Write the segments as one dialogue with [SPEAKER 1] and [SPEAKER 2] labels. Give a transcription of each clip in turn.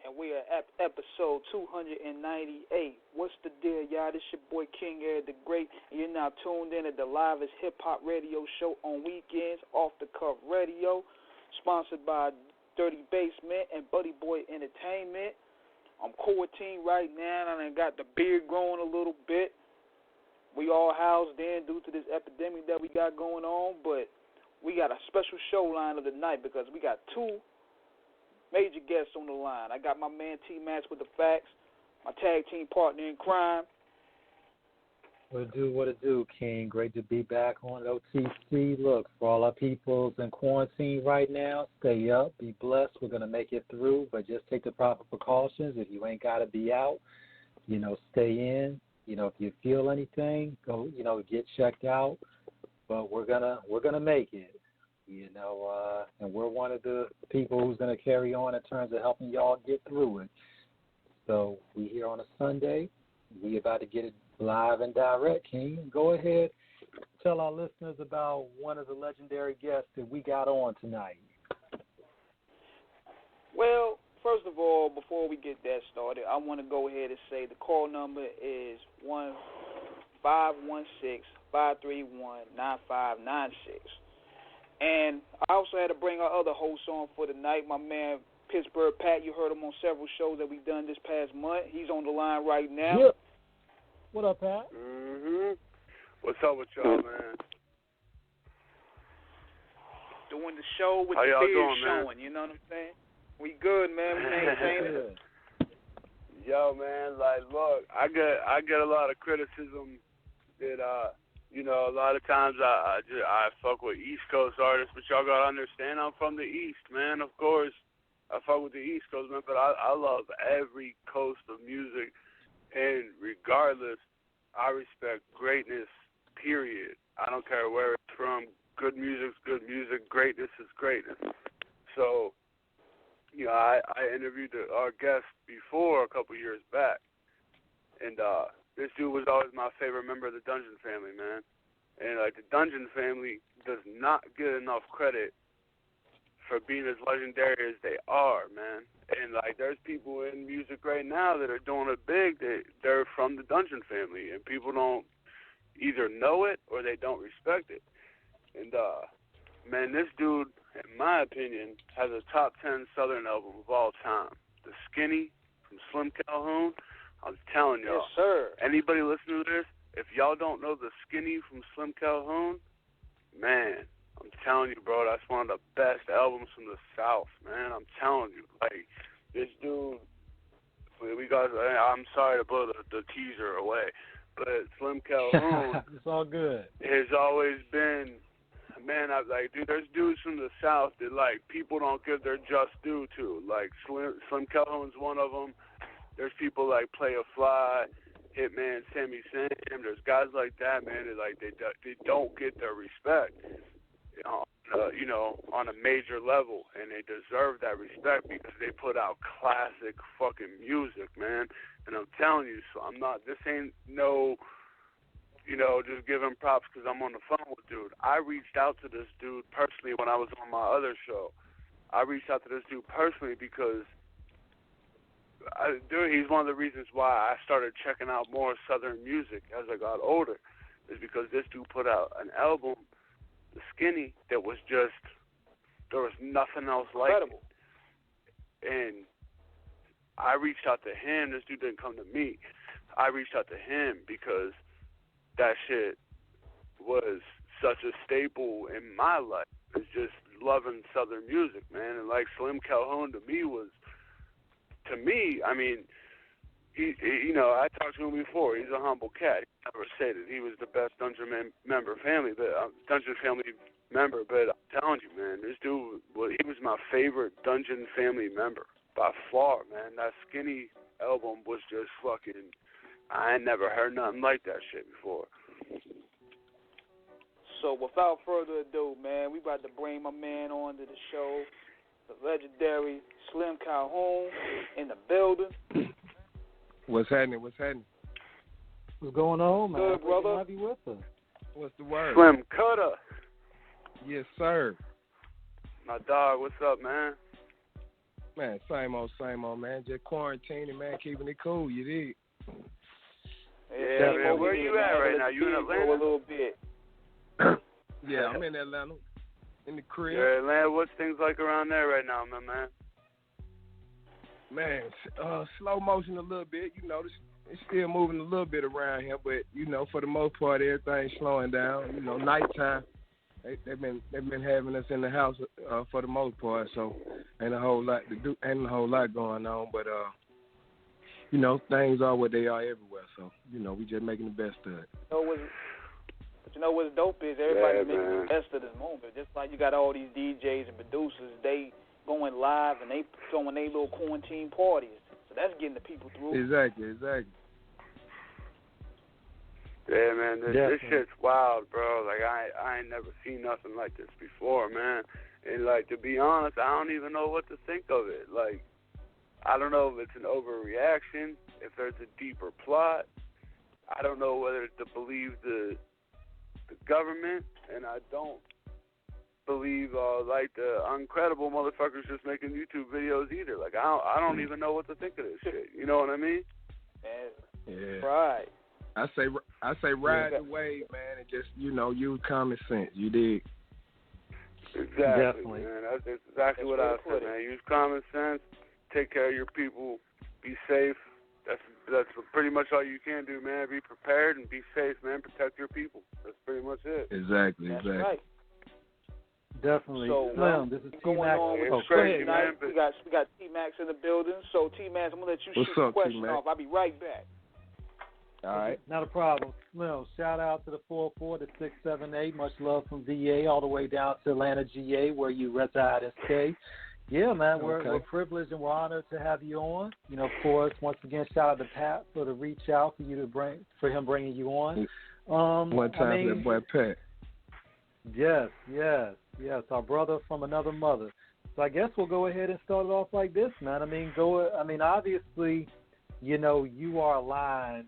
[SPEAKER 1] and we are at episode 298. What's the deal, y'all? This your boy King Ed the Great, and you're now tuned in to the livest hip-hop radio show on weekends, Off the Cuff Radio, sponsored by Dirty Basement and Buddy Boy Entertainment. I'm quarantined right now, and I got the beard growing a little bit. We all housed in due to this epidemic that we got going on, but we got a special show line of the night because we got two major guests on the line. I got my man T-Max with the facts, my tag team partner in crime.
[SPEAKER 2] What it do, King? Great to be back on OTC. Look, for all our peoples in quarantine right now, stay up, be blessed. We're going to make it through, but just take the proper precautions. If you ain't got to be out, stay in. If you feel anything, go, get checked out. But we're gonna make it, and we're one of the people who's gonna carry on in terms of helping y'all get through it. So we here on a Sunday. We about to get it live and direct, King. Go ahead, tell our listeners about one of the legendary guests that we got on tonight.
[SPEAKER 1] Well, first of all, before we get that started, I want to go ahead and say the call number is 1-516-531-9596. And I also had to bring our other host on for the night, my man Pittsburgh Pat. You heard him on several shows that we've done this past month. He's on the line right now.
[SPEAKER 2] Yep. What up, Pat?
[SPEAKER 3] What's up with y'all, man?
[SPEAKER 1] Doing the show with
[SPEAKER 3] How
[SPEAKER 1] the
[SPEAKER 3] y'all
[SPEAKER 1] beard
[SPEAKER 3] doing, man?
[SPEAKER 1] showing, you know what I'm saying? We good, man. We maintaining it.
[SPEAKER 3] Yo, man, look, I get a lot of criticism that, a lot of times I fuck with East Coast artists, but y'all gotta understand I'm from the East, man. Of course, I fuck with the East Coast, man, but I love every coast of music, and regardless, I respect greatness, period. I don't care where it's from. Good music's good music. Greatness is greatness. So, I interviewed our guest before a couple years back, and this dude was always my favorite member of the Dungeon family, man. And the Dungeon family does not get enough credit for being as legendary as they are, man. And there's people in music right now that are doing it big. They're from the Dungeon family, and people don't either know it or they don't respect it. And man, this dude, in my opinion, has a top 10 Southern album of all time. The Skinny from Slimm Calhoun. I'm telling y'all.
[SPEAKER 1] Yes, sir.
[SPEAKER 3] Anybody listening to this, if y'all don't know The Skinny from Slimm Calhoun, man, I'm telling you, bro, that's one of the best albums from the South, man. I'm telling you. This dude, I'm sorry to blow the teaser away, but Slimm Calhoun
[SPEAKER 2] it's all good.
[SPEAKER 3] Has always been, man, dude, there's dudes from the South that, people don't give their just due to. Slimm Calhoun's one of them. There's people like Playa Fly, Hitman, Sammy Sam. There's guys like that, man, that, they don't get their respect, on a major level. And they deserve that respect because they put out classic fucking music, man. And I'm telling you, so this ain't no, just giving props because I'm on the phone with dude. I reached out to this dude personally when I was on my other show. I reached out to this dude personally because, he's one of the reasons why I started checking out more Southern music as I got older, is because this dude put out an album, The Skinny, that was just, there was nothing else like it. And I reached out to him. This dude didn't come to me. I reached out to him because that shit was such a staple in my life. It's just loving Southern music, man. And Slimm Calhoun to me, I mean, I talked to him before. He's a humble cat. He never said it. He was the best Dungeon family member. But I'm telling you, man, this dude, he was my favorite Dungeon family member by far, man. That Skinny album was just fucking, I ain't never heard nothing like that shit before.
[SPEAKER 1] So without further ado, man, we about to bring my man on to the show, the legendary Slimm Calhoun in the building.
[SPEAKER 4] What's happening?
[SPEAKER 2] What's going on, man?
[SPEAKER 1] Good, brother.
[SPEAKER 2] Glad to have you with us.
[SPEAKER 4] What's the word?
[SPEAKER 3] Slim Cutter.
[SPEAKER 4] Yes, sir.
[SPEAKER 3] My dog, what's up, man?
[SPEAKER 4] Man, same old, man. Just quarantining, man, keeping it cool, you dig?
[SPEAKER 3] Yeah, man. Where you at right now? You in Atlanta?
[SPEAKER 1] A little bit.
[SPEAKER 4] Yeah, I'm in Atlanta, in the crib.
[SPEAKER 3] Yeah, Atlanta. What's things like around there right now, my man?
[SPEAKER 4] Man, slow motion a little bit. You know, it's still moving a little bit around here, but you know, for the most part, everything's slowing down. You know, nighttime. They've been having us in the house for the most part, so ain't a whole lot to do, ain't a whole lot going on. But you know, things are what they are everywhere. So you know, we just making the best of it.
[SPEAKER 1] You know what's dope is everybody's making the best of this moment. Just like you got all these DJs and producers, they going live and they throwing their little quarantine parties. So that's getting the people through.
[SPEAKER 4] Exactly.
[SPEAKER 3] Yeah, man, this shit's wild, bro. Like, I ain't never seen nothing like this before, man. And, like, to be honest, I don't even know what to think of it. Like, I don't know if it's an overreaction, if there's a deeper plot. I don't know whether to believe the government, and I don't believe, like, the uncredible motherfuckers just making YouTube videos either. Like, I don't even know what to think of this shit. You know what I mean?
[SPEAKER 4] Yeah.
[SPEAKER 1] Right.
[SPEAKER 4] I say ride the wave, man, and just, you know, use common sense. You dig?
[SPEAKER 3] Exactly,
[SPEAKER 2] Definitely.
[SPEAKER 3] man. That's exactly what I said, man. Use common sense, take care of your people, be safe. That's pretty much all you can do, man. Be prepared and be safe, man. Protect your people. That's pretty much it.
[SPEAKER 4] Exactly.
[SPEAKER 1] Right.
[SPEAKER 2] Definitely.
[SPEAKER 1] So,
[SPEAKER 2] Slim, this is
[SPEAKER 1] T-Max.
[SPEAKER 3] Go ahead, man.
[SPEAKER 1] We got T-Max in the building. So, T-Max, I'm going to let you
[SPEAKER 4] What's
[SPEAKER 1] shoot the
[SPEAKER 4] up,
[SPEAKER 1] question
[SPEAKER 4] T-Max?
[SPEAKER 1] off. I'll be right back.
[SPEAKER 4] All right.
[SPEAKER 2] Not a problem. Slim, shout out to the 44 to 678. Much love from VA all the way down to Atlanta, GA, where you reside and stay. Yeah, man, we're privileged and we're honored to have you on. You know, of course, once again, shout out to Pat for the reach out for him bringing you on.
[SPEAKER 4] One time for that boy Pat.
[SPEAKER 2] Yes, our brother from another mother. So I guess we'll go ahead and start it off like this, man. Obviously, you know, you are aligned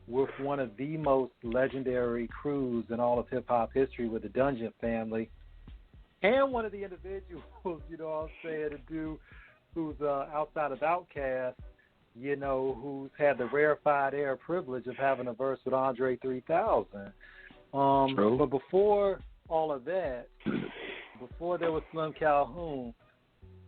[SPEAKER 2] with one of the most legendary crews in all of hip-hop history with the Dungeon Family, and one of the individuals, you know what I'm saying, a dude who's outside of Outkast, you know, who's had the rarefied air privilege of having a verse with Andre 3000.
[SPEAKER 4] True.
[SPEAKER 2] But before all of that, before there was Slimm Calhoun,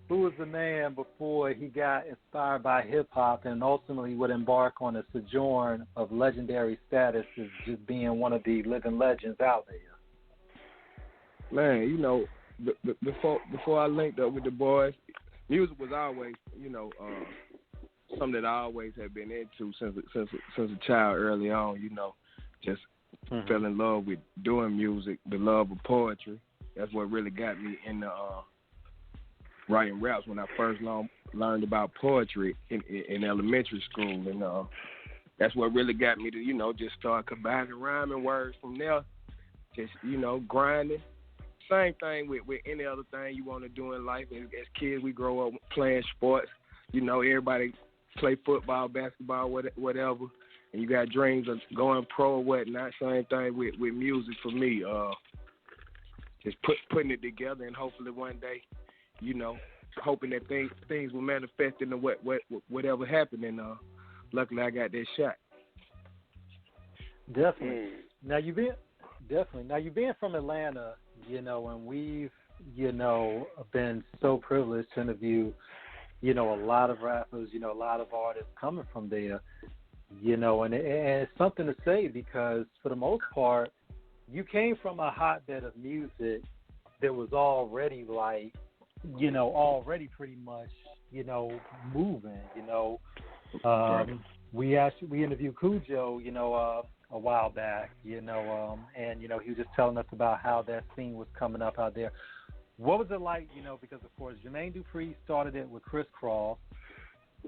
[SPEAKER 2] who was the man before he got inspired by hip-hop and ultimately would embark on a sojourn of legendary status as just being one of the living legends out there?
[SPEAKER 4] Man, you know, before I linked up with the boys, music was always, you know, something that I always have been into since a child early on, you know, just fell in love with doing music, the love of poetry. That's what really got me into writing raps when I first learned about poetry in elementary school. And that's what really got me to, you know, just start combining rhyming words from there, just, you know, grinding. Same thing with any other thing you want to do in life. As kids, we grow up playing sports. You know, everybody play football, basketball, whatever. And you got dreams of going pro or whatnot. Same thing with music for me. Just putting it together and hopefully one day, you know, hoping that things will manifest into whatever happened. And luckily I got that shot.
[SPEAKER 2] Definitely. Now you've been from Atlanta, you know, and we've, you know, been so privileged to interview, you know, a lot of rappers, you know, a lot of artists coming from there, you know, and it's something to say because for the most part, you came from a hotbed of music that was already like, you know, already pretty much, you know, moving, you know. We interviewed Cujo, you know, a while back, you know, and, you know, he was just telling us about how that scene was coming up out there. What was it like, you know, because, of course, Jermaine Dupri started it with Criss Cross,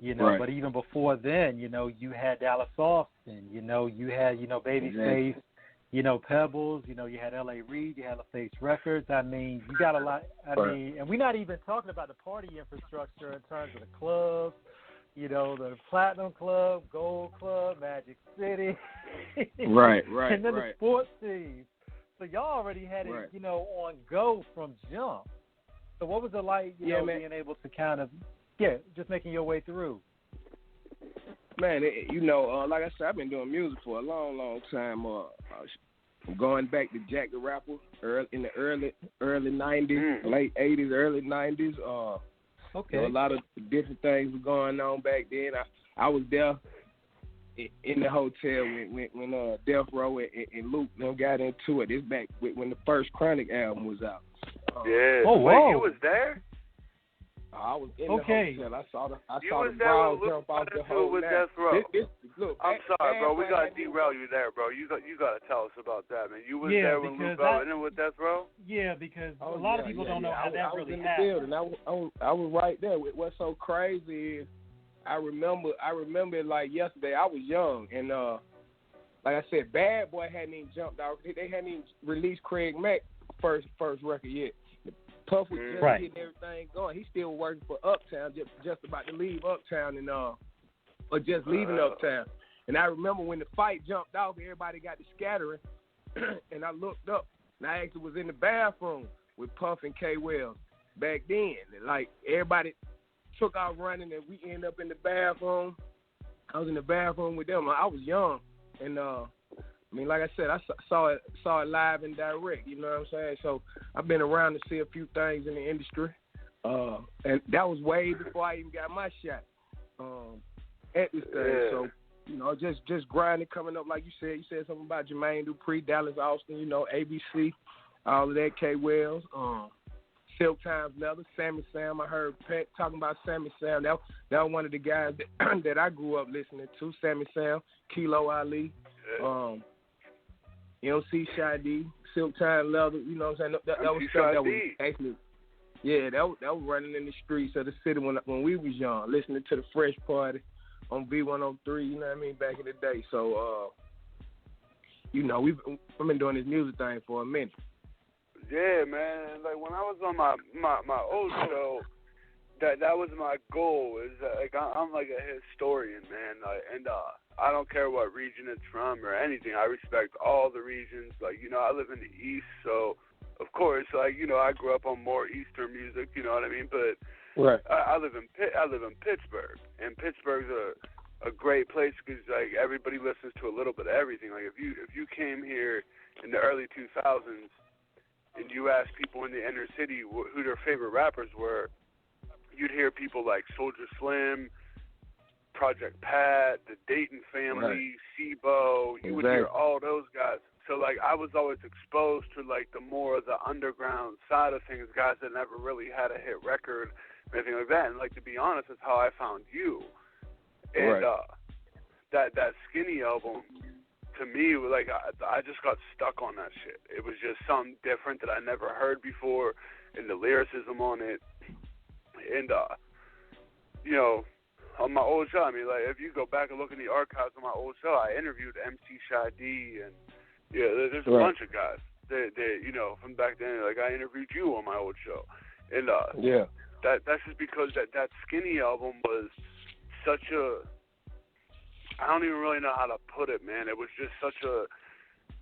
[SPEAKER 2] you know, but even before then, you know, you had Dallas Austin, you know, you had, you know, Babyface, you know, Pebbles, you know, you had L.A. Reid, you had LaFace Records. I mean, you got a lot. I mean, and we're not even talking about the party infrastructure in terms of the clubs, you know, the Platinum Club, Gold Club, Magic City.
[SPEAKER 4] Right.
[SPEAKER 2] And then the sports teams. So y'all already had it, you know, on go from jump. So what was it like, you know, being able to kind of Yeah, just making your way through.
[SPEAKER 4] Man, like I said, I've been doing music for a long, long time. Going back to Jack the Rapper in the early 90s, late 80s, early 90s.
[SPEAKER 2] Okay.
[SPEAKER 4] A lot of different things were going on back then. I was there in the hotel when Death Row and Luke got into it. It's back when the first Chronic album was out.
[SPEAKER 3] Yeah.
[SPEAKER 2] Oh,
[SPEAKER 3] wait,
[SPEAKER 2] wow.
[SPEAKER 3] you was there?
[SPEAKER 4] I was in the hotel. I saw the
[SPEAKER 3] crowd
[SPEAKER 4] jump off the whole
[SPEAKER 3] with
[SPEAKER 4] night.
[SPEAKER 3] Death Row.
[SPEAKER 4] Look,
[SPEAKER 3] I'm sorry, bro. We gotta derail you there, bro. You gotta tell us about that, man. You was there when Luke got in with Death Row?
[SPEAKER 2] Yeah, because a lot of people don't know how that really happened.
[SPEAKER 4] I was in the building. I was right there. What's so crazy is I remember it like yesterday. I was young, and like I said, Bad Boy hadn't even jumped out. They hadn't even released Craig Mack's first record yet. Puff was just getting everything going. He's still working for Uptown, just about to leave Uptown or just leaving Uptown. And I remember when the fight jumped off, everybody got to scattering, and I looked up, and I actually was in the bathroom with Puff and K. Wells back then. Like, everybody took off running, and we ended up in the bathroom. I was in the bathroom with them. I was young, and like I said, I saw it live and direct. You know what I'm saying? So I've been around to see a few things in the industry, and that was way before I even got my shot at this thing. So just grinding, coming up like you said. You said something about Jermaine Dupri, Dallas Austin, ABC, all of that. K. Wells, Silk Times Leather, Sammy Sam. I heard Pat talking about Sammy Sam. That was one of the guys that I grew up listening to. Sammy Sam, Kilo Ali. MC Shy-D, Silk Time Leather, you know what I'm saying? That was stuff that was actually, that was running in the streets of the city when we was young, listening to the Fresh Party on V103, you know what I mean, back in the day. So, I've been doing this music thing for a minute.
[SPEAKER 3] Yeah, man. Like, when I was on my old show, that was my goal. Is like I'm like a historian, man, and I don't care what region it's from or anything. I respect all the regions. Like, I live in the East, so of course, like, I grew up on more Eastern music. You know what I mean? But I live in Pittsburgh, and Pittsburgh's a great place because like everybody listens to a little bit of everything. Like if you came here in the early 2000s and you asked people in the inner city who their favorite rappers were, you'd hear people like Soulja Slim, Project Pat, the Dayton Family, Sibo. You would hear all those guys. So, like, I was always exposed to, like, the more of the underground side of things, guys that never really had a hit record or anything like that. And, like, to be honest, that's how I found you. And that Skinny album, to me, like, I just got stuck on that shit. It was just something different that I never heard before, and the lyricism on it. And, on my old show, I mean, like, if you go back and look in the archives of my old show, I interviewed MC Shy-D and, there's a bunch of guys that, from back then. Like, I interviewed you on my old show. And, that's just because that Skinny album was such a, I don't even really know how to put it, man. It was just such a,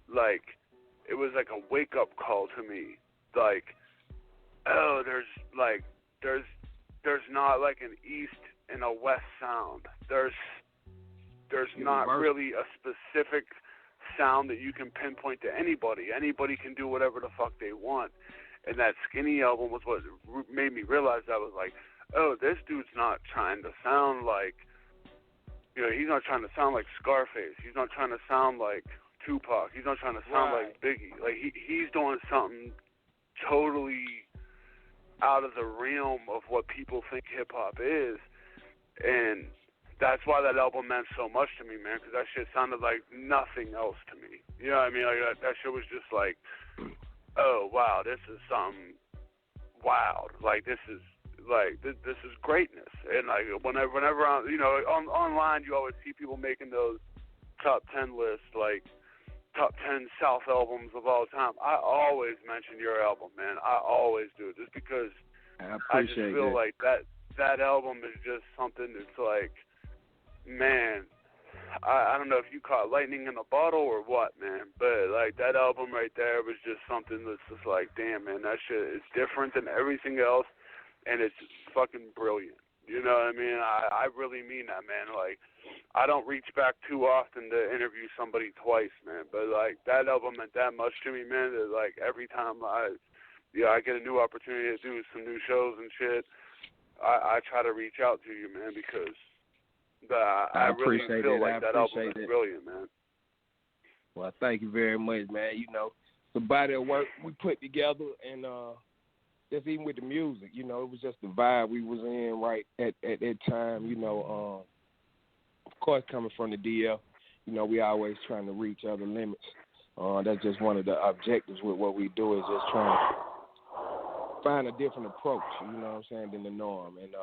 [SPEAKER 3] like, it was like a wake-up call to me. Like, oh, there's not like an East and a West sound. There's not really a specific sound that you can pinpoint to anybody. Anybody can do whatever the fuck they want. And that Skinny album was what made me realize that. I was like, oh, this dude's not trying to sound like, he's not trying to sound like Scarface. He's not trying to sound like Tupac. He's not trying to sound like Biggie. Like, he's doing something totally out of the realm of what people think hip-hop is. And that's why that album meant so much to me, man, because that shit sounded like nothing else to me. You know what I mean? Like, that shit was just like, oh, wow, this is something wild. Like, this is greatness. And, like, whenever I'm, online, you always see people making those top 10 lists, like, top 10 South albums of all time. I always mention your album, man. I always do, just because I just feel like that album is just something that's like, man, I don't know if you caught lightning in a bottle or what, man, but like that album right there was just something that's just like, damn, man, that shit is different than everything else, and it's fucking brilliant. You know what I mean? I really mean that, man. Like, I don't reach back too often to interview somebody twice, man. But, like, that album meant that much to me, man, that, like, every time I get a new opportunity to do some new shows and shit, I try to reach out to you, man, because I really feel like that album is brilliant, man.
[SPEAKER 4] Well, thank you very much, man. You know, the body of work we put together, and just even with the music, you know, it was just the vibe we was in right at that time, you know. Of course, coming from the DL, you know, we always trying to reach other limits. That's just one of the objectives with what we do, is just trying to find a different approach, you know what I'm saying, than the norm. And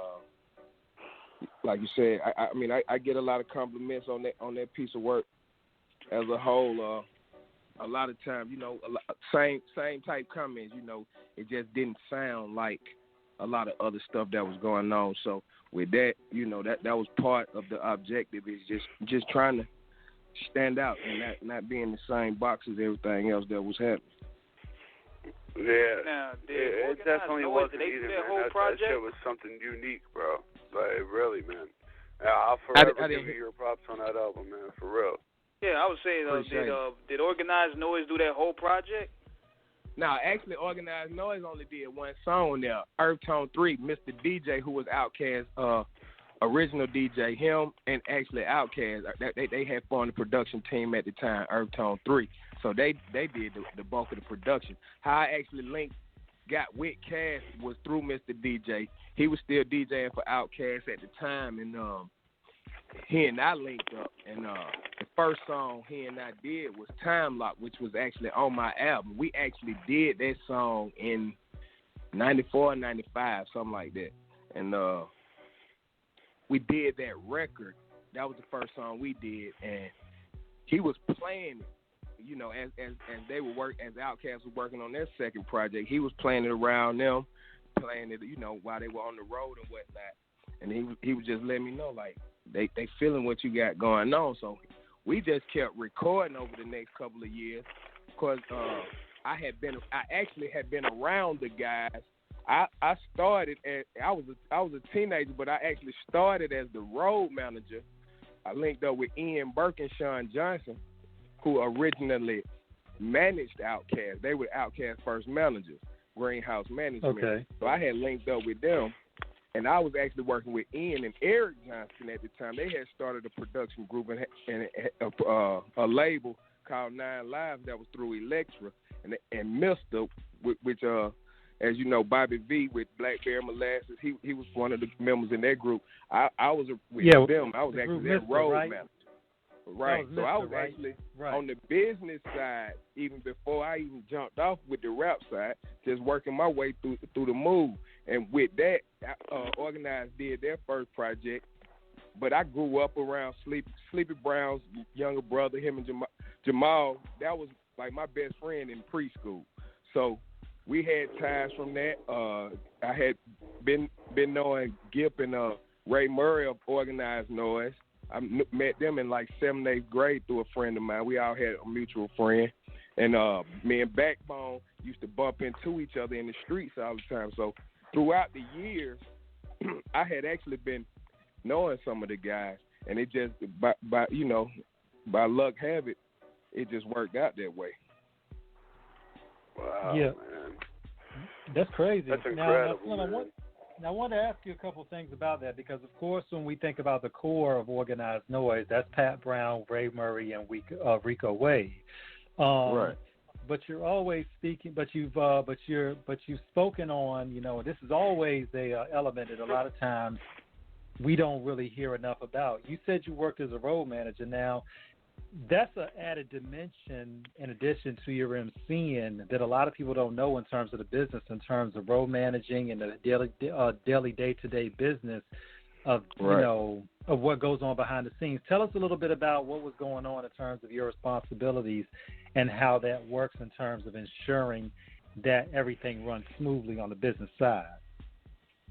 [SPEAKER 4] like you said, I mean, I get a lot of compliments on that piece of work as a whole. A lot of times, you know, same type comments, you know, it just didn't sound like a lot of other stuff that was going on. So with that, you know, that was part of the objective, is just trying to stand out and not be in the same box as everything else that was happening.
[SPEAKER 3] Yeah,
[SPEAKER 1] now,
[SPEAKER 3] it definitely wasn't either, man. That shit was something unique, bro. Like, really, man. I'll forever give you your props on that album, man, for real.
[SPEAKER 1] Yeah, I would say, did Organized Noise do that whole project?
[SPEAKER 4] No, actually, Organized Noise only did one song there. Earth Tone 3, Mr. DJ, who was Outkast, original DJ, him and actually Outkast, they had formed the production team at the time, Earth Tone 3. So they did the bulk of the production. How I actually got with Cass was through Mr. DJ. He was still DJing for Outkast at the time, and he and I linked up, and the first song he and I did was Time Lock, which was actually on my album. We actually did that song in 94, 95, something like that. And we did that record. That was the first song we did, and he was playing it, you know, as they were as Outkast was working on their second project. He was playing it around them, playing it, you know, while they were on the road and whatnot. And he was just letting me know, like, they feeling what you got going on. So we just kept recording over the next couple of years, because I actually had been around the guys. I started I was a teenager, but I actually started as the road manager. I linked up with Ian Burke and Sean Johnson, who originally managed Outkast. They were Outkast first managers, Greenhouse Management. Okay. So I had linked up with them. And I was actually working with Ian and Eric Johnson at the time. They had started a production group and a label called 9 Lives that was through Elektra. And Mr., which, as you know, Bobby V with Blackberry Molasses, he was one of the members in that group. I was with them. I was actually their road manager. Right. So I was actually on the business side even before I even jumped off with the rap side, just working my way through the move. And with that, Organized did their first project. But I grew up around Sleepy Brown's younger brother, him and Jamal. That was like my best friend in preschool. So we had ties from that. I had been knowing Gip and Ray Murray of Organized Noise. I met them in like 7th, 8th grade through a friend of mine. We all had a mutual friend. And me and Backbone used to bump into each other in the streets all the time. So throughout the years, I had actually been knowing some of the guys. And it just, by luck have it, it just worked out that way.
[SPEAKER 3] Wow,
[SPEAKER 2] yeah.
[SPEAKER 3] Man.
[SPEAKER 2] That's crazy.
[SPEAKER 3] That's incredible,
[SPEAKER 2] Now, I want to ask you a couple of things about that, because, of course, when we think about the core of Organized Noise, that's Pat Brown, Ray Murray, and Rico Wade.
[SPEAKER 4] Right.
[SPEAKER 2] But you're always speaking. But you've spoken on. You know, this is always a element that a lot of times we don't really hear enough about. You said you worked as a road manager. Now, that's an added dimension in addition to your MCing that a lot of people don't know in terms of the business, in terms of road managing and the daily day-to-day business of,
[SPEAKER 4] right.
[SPEAKER 2] You know, of what goes on behind the scenes. Tell us a little bit about what was going on in terms of your responsibilities and how that works in terms of ensuring that everything runs smoothly on the business side.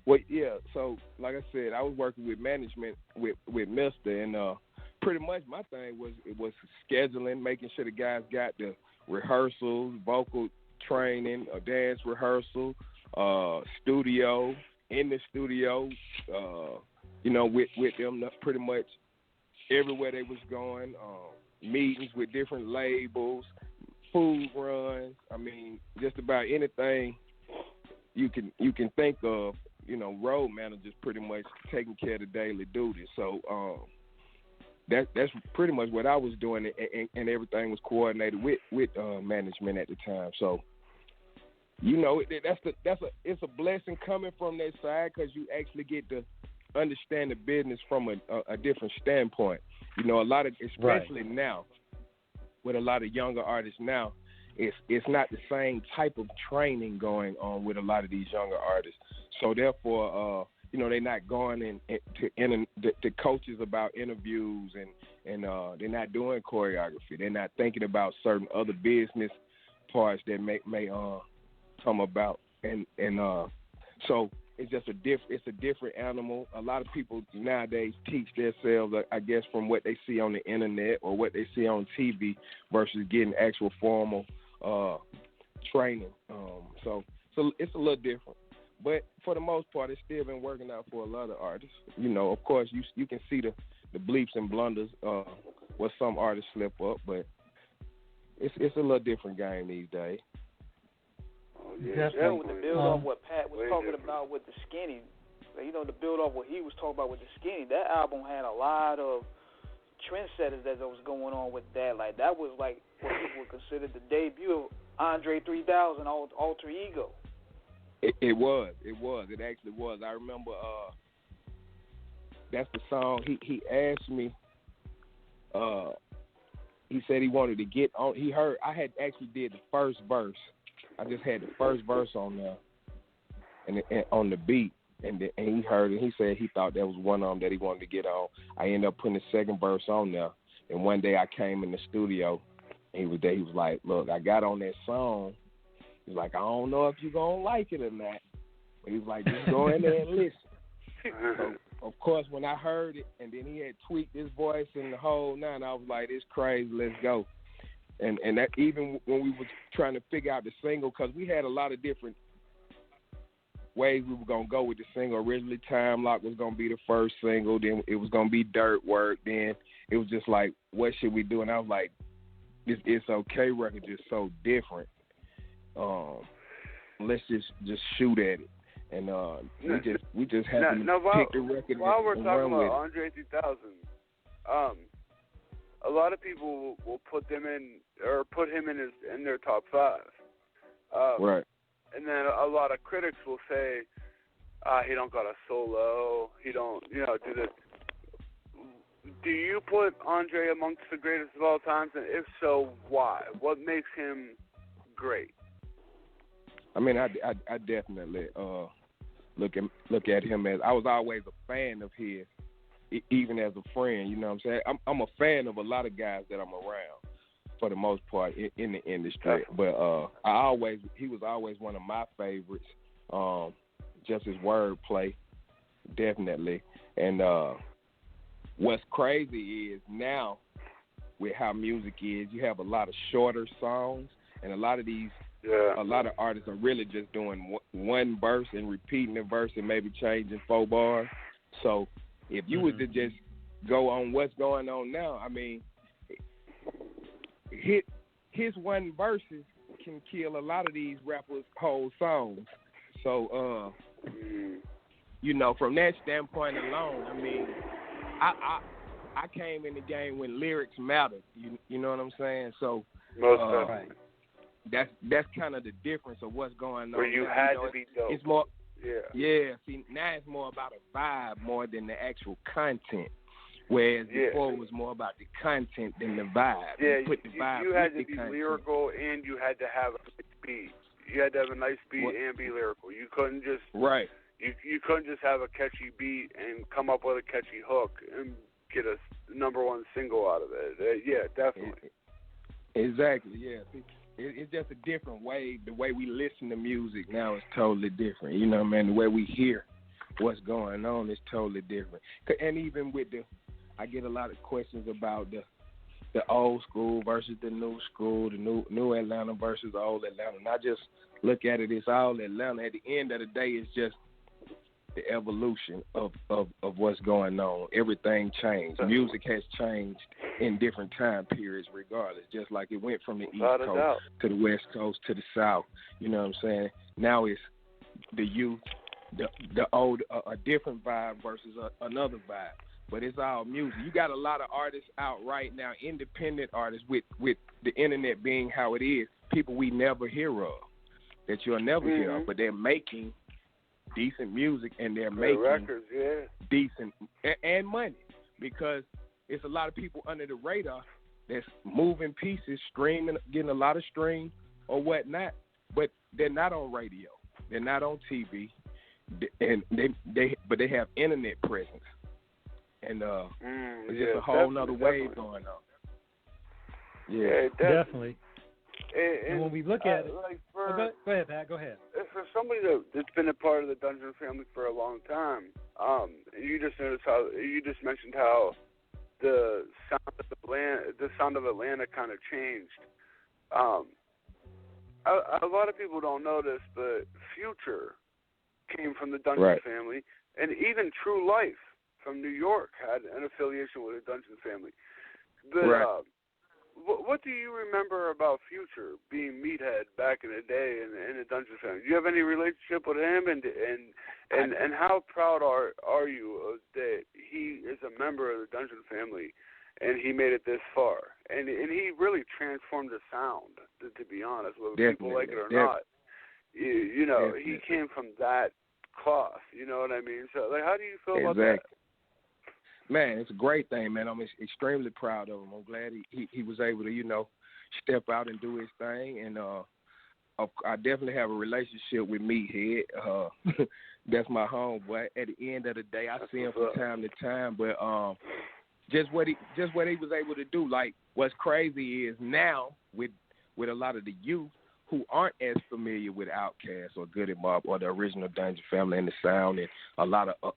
[SPEAKER 4] Well, yeah, so like I said, I was working with management with Mr. and pretty much my thing was scheduling, making sure the guys got the rehearsals, vocal training, a dance rehearsal, studio, in the studio, with them pretty much everywhere they was going, meetings with different labels, food runs. I mean, just about anything you can think of. Road managers pretty much taking care of the daily duties. So that's pretty much what I was doing, and everything was coordinated with management at the time. So it's a blessing coming from that side, because you actually get to understand the business from a different standpoint. A lot of, especially
[SPEAKER 2] right.
[SPEAKER 4] now, with a lot of younger artists now, it's not the same type of training going on with a lot of these younger artists. So therefore, they're not going to coaches about interviews, and they're not doing choreography. They're not thinking about certain other business parts that may come about, and so it's just it's a different animal. A lot of people nowadays teach themselves, I guess, from what they see on the internet or what they see on TV versus getting actual formal training. So it's a little different. But for the most part, it's still been working out for a lot of artists. Of course, you can see the bleeps and blunders where some artists slip up, but it's a little different game these days.
[SPEAKER 1] Yeah, with the build off what Pat was talking about with the Skinny, the build off what he was talking about with the Skinny, that album had a lot of trendsetters that was going on with that. Like, that was like what people would consider the debut of Andre 3000, Alter Ego.
[SPEAKER 4] It was. It actually was. I remember that's the song he asked me. He said he wanted to get on. He heard I had actually did the first verse. I just had the first verse on there, and on the beat, and he heard it. He said he thought that was one of them that he wanted to get on. I ended up putting the second verse on there, and one day I came in the studio, and he was there. He was like, "Look, I got on that song." He's like, "I don't know if you're gonna like it or not," but he was like, "Just go in there and listen." So, of course, when I heard it, and then he had tweaked his voice and the whole nine, I was like, "It's crazy. Let's go." And that even when we were trying to figure out the single, because we had a lot of different ways we were going to go with the single. Originally, Time Lock was going to be the first single. Then it was going to be Dirt Work. Then it was just like, what should we do? And I was like, this It's Okay record is so different. Let's just shoot at it. And we just had to pick the record.
[SPEAKER 3] While we're
[SPEAKER 4] and
[SPEAKER 3] talking
[SPEAKER 4] run
[SPEAKER 3] about
[SPEAKER 4] with
[SPEAKER 3] Andre 3000, a lot of people will put him in their top 5.
[SPEAKER 4] Right.
[SPEAKER 3] And then a lot of critics will say, he don't got a solo, he don't, do this. Do you put Andre amongst the greatest of all times? And if so, why? What makes him great?
[SPEAKER 4] I mean, I definitely look at him as, I was always a fan of his. Even as a friend, you know what I'm saying? I'm a fan of a lot of guys that I'm around, for the most part, in the industry. But he was always one of my favorites. Just his wordplay, definitely. And what's crazy is now, with how music is, you have a lot of shorter songs, and a lot of artists are really just doing one verse and repeating the verse and maybe changing 4 bars. So if you was to just go on what's going on now, I mean, his one verses can kill a lot of these rappers' whole songs. So, from that standpoint alone, I mean, I came in the game when lyrics mattered. You know what I'm saying? So, that's kind of the difference of what's going on.
[SPEAKER 3] Where you had to be dope.
[SPEAKER 4] It's more. Yeah. See, now it's more about a vibe more than the actual content. Whereas before it was more about the content than the vibe.
[SPEAKER 3] Yeah,
[SPEAKER 4] you
[SPEAKER 3] had to be
[SPEAKER 4] content.
[SPEAKER 3] lyrical, and you had to have a nice beat. You had to have a nice beat and be lyrical. You couldn't just You couldn't just have a catchy beat and come up with a catchy hook and get a #1 single out of it. Yeah, definitely.
[SPEAKER 4] Exactly. Yeah. It's just a different way. The way we listen to music now is totally different. You know what I mean? The way we hear what's going on is totally different. And even with I get a lot of questions about the old school versus the new school, the new Atlanta versus the old Atlanta. And I just look at it as all Atlanta. At the end of the day, it's just the evolution of what's going on. Everything changed. Music has changed in different time periods regardless, just like it went from the East Coast to the West Coast to the South. You know what I'm saying? Now it's the youth, the old, a different vibe versus another vibe. But it's all music. You got a lot of artists out right now, independent artists, with the internet being how it is, people we never hear of, that you'll never hear of, but they're making decent music and they're making
[SPEAKER 3] records,
[SPEAKER 4] decent and money, because it's a lot of people under the radar that's moving pieces, streaming, getting a lot of stream or whatnot, but they're not on radio, they're not on TV, and but they have internet presence. And it's just a whole nother wave going on.
[SPEAKER 2] Yeah, definitely. And when we look at it,
[SPEAKER 3] like
[SPEAKER 2] go ahead, Pat. Go ahead.
[SPEAKER 3] For somebody that's been a part of the Dungeon family for a long time, you just mentioned how the sound of Atlanta kind of changed. A lot of people don't know this, but Future came from the Dungeon family, and even True Life from New York had an affiliation with the Dungeon family. But what do you remember about Future being Meathead back in the day in the Dungeon family? Do you have any relationship with him, and how proud are you that he is a member of the Dungeon family and he made it this far? And he really transformed the sound, to be honest, whether people like it or not. You know, he came from that cloth, you know what I mean? So, like, how do you feel about that?
[SPEAKER 4] Man, it's a great thing, man. I'm extremely proud of him. I'm glad he was able to, you know, step out and do his thing. And I definitely have a relationship with Meathead. That's my homeboy. At the end of the day, I see him from time to time. But just what he was able to do. Like, what's crazy is now with a lot of the youth who aren't as familiar with Outkast or Goody Mob or the original Dungeon family and the sound, and a lot of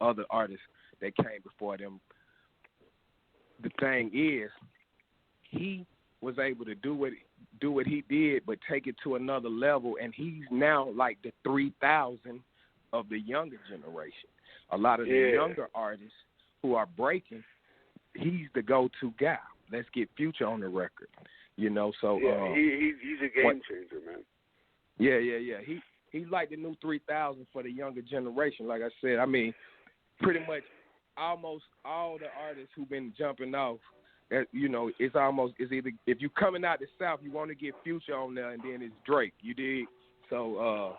[SPEAKER 4] other artists that came before them. The thing is, he was able to do what he did, but take it to another level, and he's now like the 3000 of the younger generation. A lot of the younger artists who are breaking, he's the go-to guy. Let's get Future on the record, you know. So
[SPEAKER 3] he's a game changer, man.
[SPEAKER 4] Yeah. He's like the new 3000 for the younger generation. Like I said, I mean, pretty much almost all the artists who've been jumping off, you know, it's either if you coming out the South, you want to get Future on there, and then it's Drake. You dig? So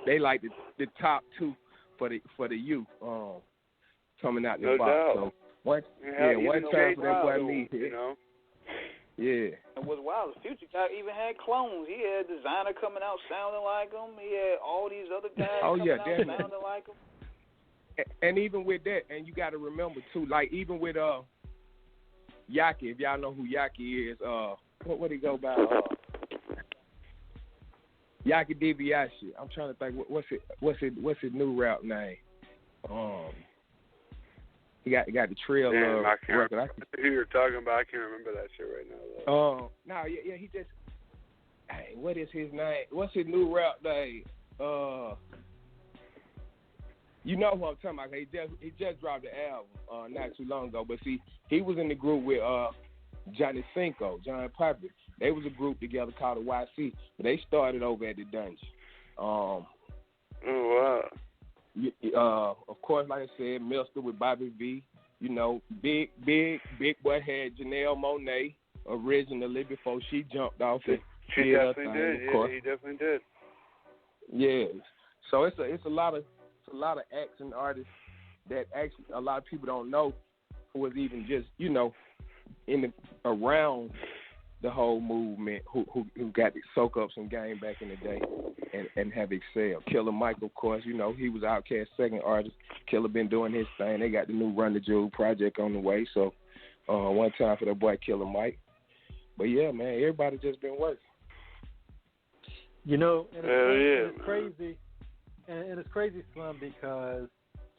[SPEAKER 4] they like the top two for the youth coming out the box.
[SPEAKER 3] Doubt.
[SPEAKER 4] So one time for that boy me,
[SPEAKER 3] you know.
[SPEAKER 4] Yeah.
[SPEAKER 1] And what's wild is Future even had clones. He had Designer coming out sounding like him. He had all these other guys coming out sounding like him.
[SPEAKER 4] And even with that, and you got to remember too, like even with Yaki, if y'all know who Yaki is, what he go by? Yaki DiBiase. I'm trying to think what's his new rap name? He got the Trail record.
[SPEAKER 3] I who you're talking about. I can't remember that shit right now.
[SPEAKER 4] No, he just. Hey, what is his name? What's his new rap name? You know who I'm talking about. He just dropped the album not too long ago. But see, he was in the group with Johnny Cinco, John Piper. They was a group together called the YC. But they started over at the Dungeon.
[SPEAKER 3] Oh, wow.
[SPEAKER 4] Of course, like I said, Milster with Bobby V. You know, Big Boy had Janelle Monáe originally before she jumped off and
[SPEAKER 3] she definitely did. Yeah, he definitely did.
[SPEAKER 4] Yeah. So it's a lot of acts and artists that actually a lot of people don't know who was even just, you know, around the whole movement who got to soak up some game back in the day and have excelled. Killer Mike, of course, you know, he was Outkast's second artist. Killer been doing his thing. They got the new Run the Jewel project on the way. So one time for that boy Killer Mike. But yeah, man, everybody just been working.
[SPEAKER 2] You know, and it's crazy. And it's crazy, Slimm, because,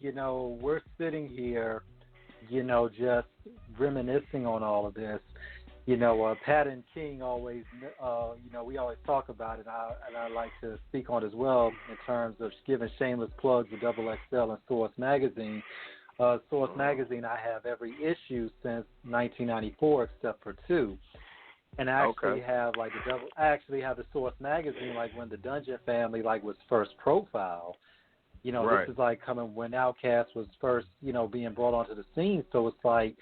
[SPEAKER 2] you know, we're sitting here, you know, just reminiscing on all of this. Pat and King always, we always talk about it, and I like to speak on it as well in terms of giving shameless plugs to Double XL and Source Magazine. Source Magazine, I have every issue since 1994 except for 2. And I actually have the Source Magazine like when the Dungeon family was first profiled.
[SPEAKER 4] Right.
[SPEAKER 2] This is like coming when Outkast was first, being brought onto the scene. So it's like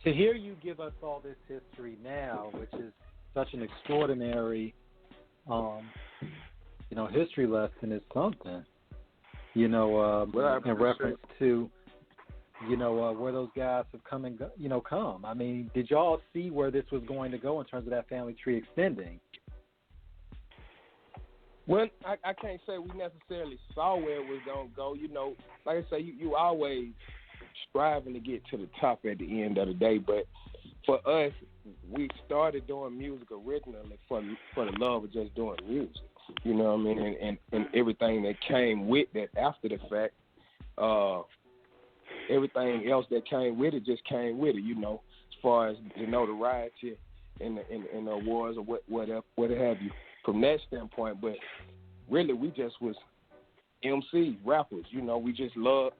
[SPEAKER 2] to hear you give us all this history now, which is such an extraordinary, history lesson is something. In reference to, where those guys have come. I mean, did y'all see where this was going to go in terms of that family tree extending?
[SPEAKER 4] Well, I can't say we necessarily saw where it was going to go. Like I say, you always striving to get to the top at the end of the day. But for us, we started doing music originally for the love of just doing music. You know what I mean? And everything that came with that after the fact, everything else that came with it just came with it, as far as the notoriety and the awards or what have you from that standpoint. But really, we just was MCs, rappers. We just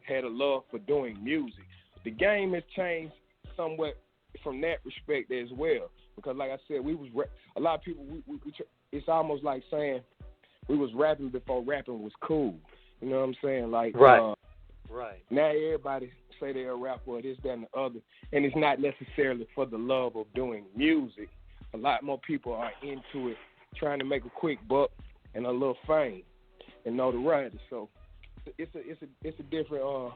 [SPEAKER 4] had a love for doing music. The game has changed somewhat from that respect as well, because like I said, we was a lot of people. It's almost like saying we was rapping before rapping was cool. You know what I'm saying? Like
[SPEAKER 2] right.
[SPEAKER 4] Now everybody say they're a rapper or this, that, and the other, and it's not necessarily for the love of doing music. A lot more people are into it, trying to make a quick buck and a little fame and notoriety. So it's a different.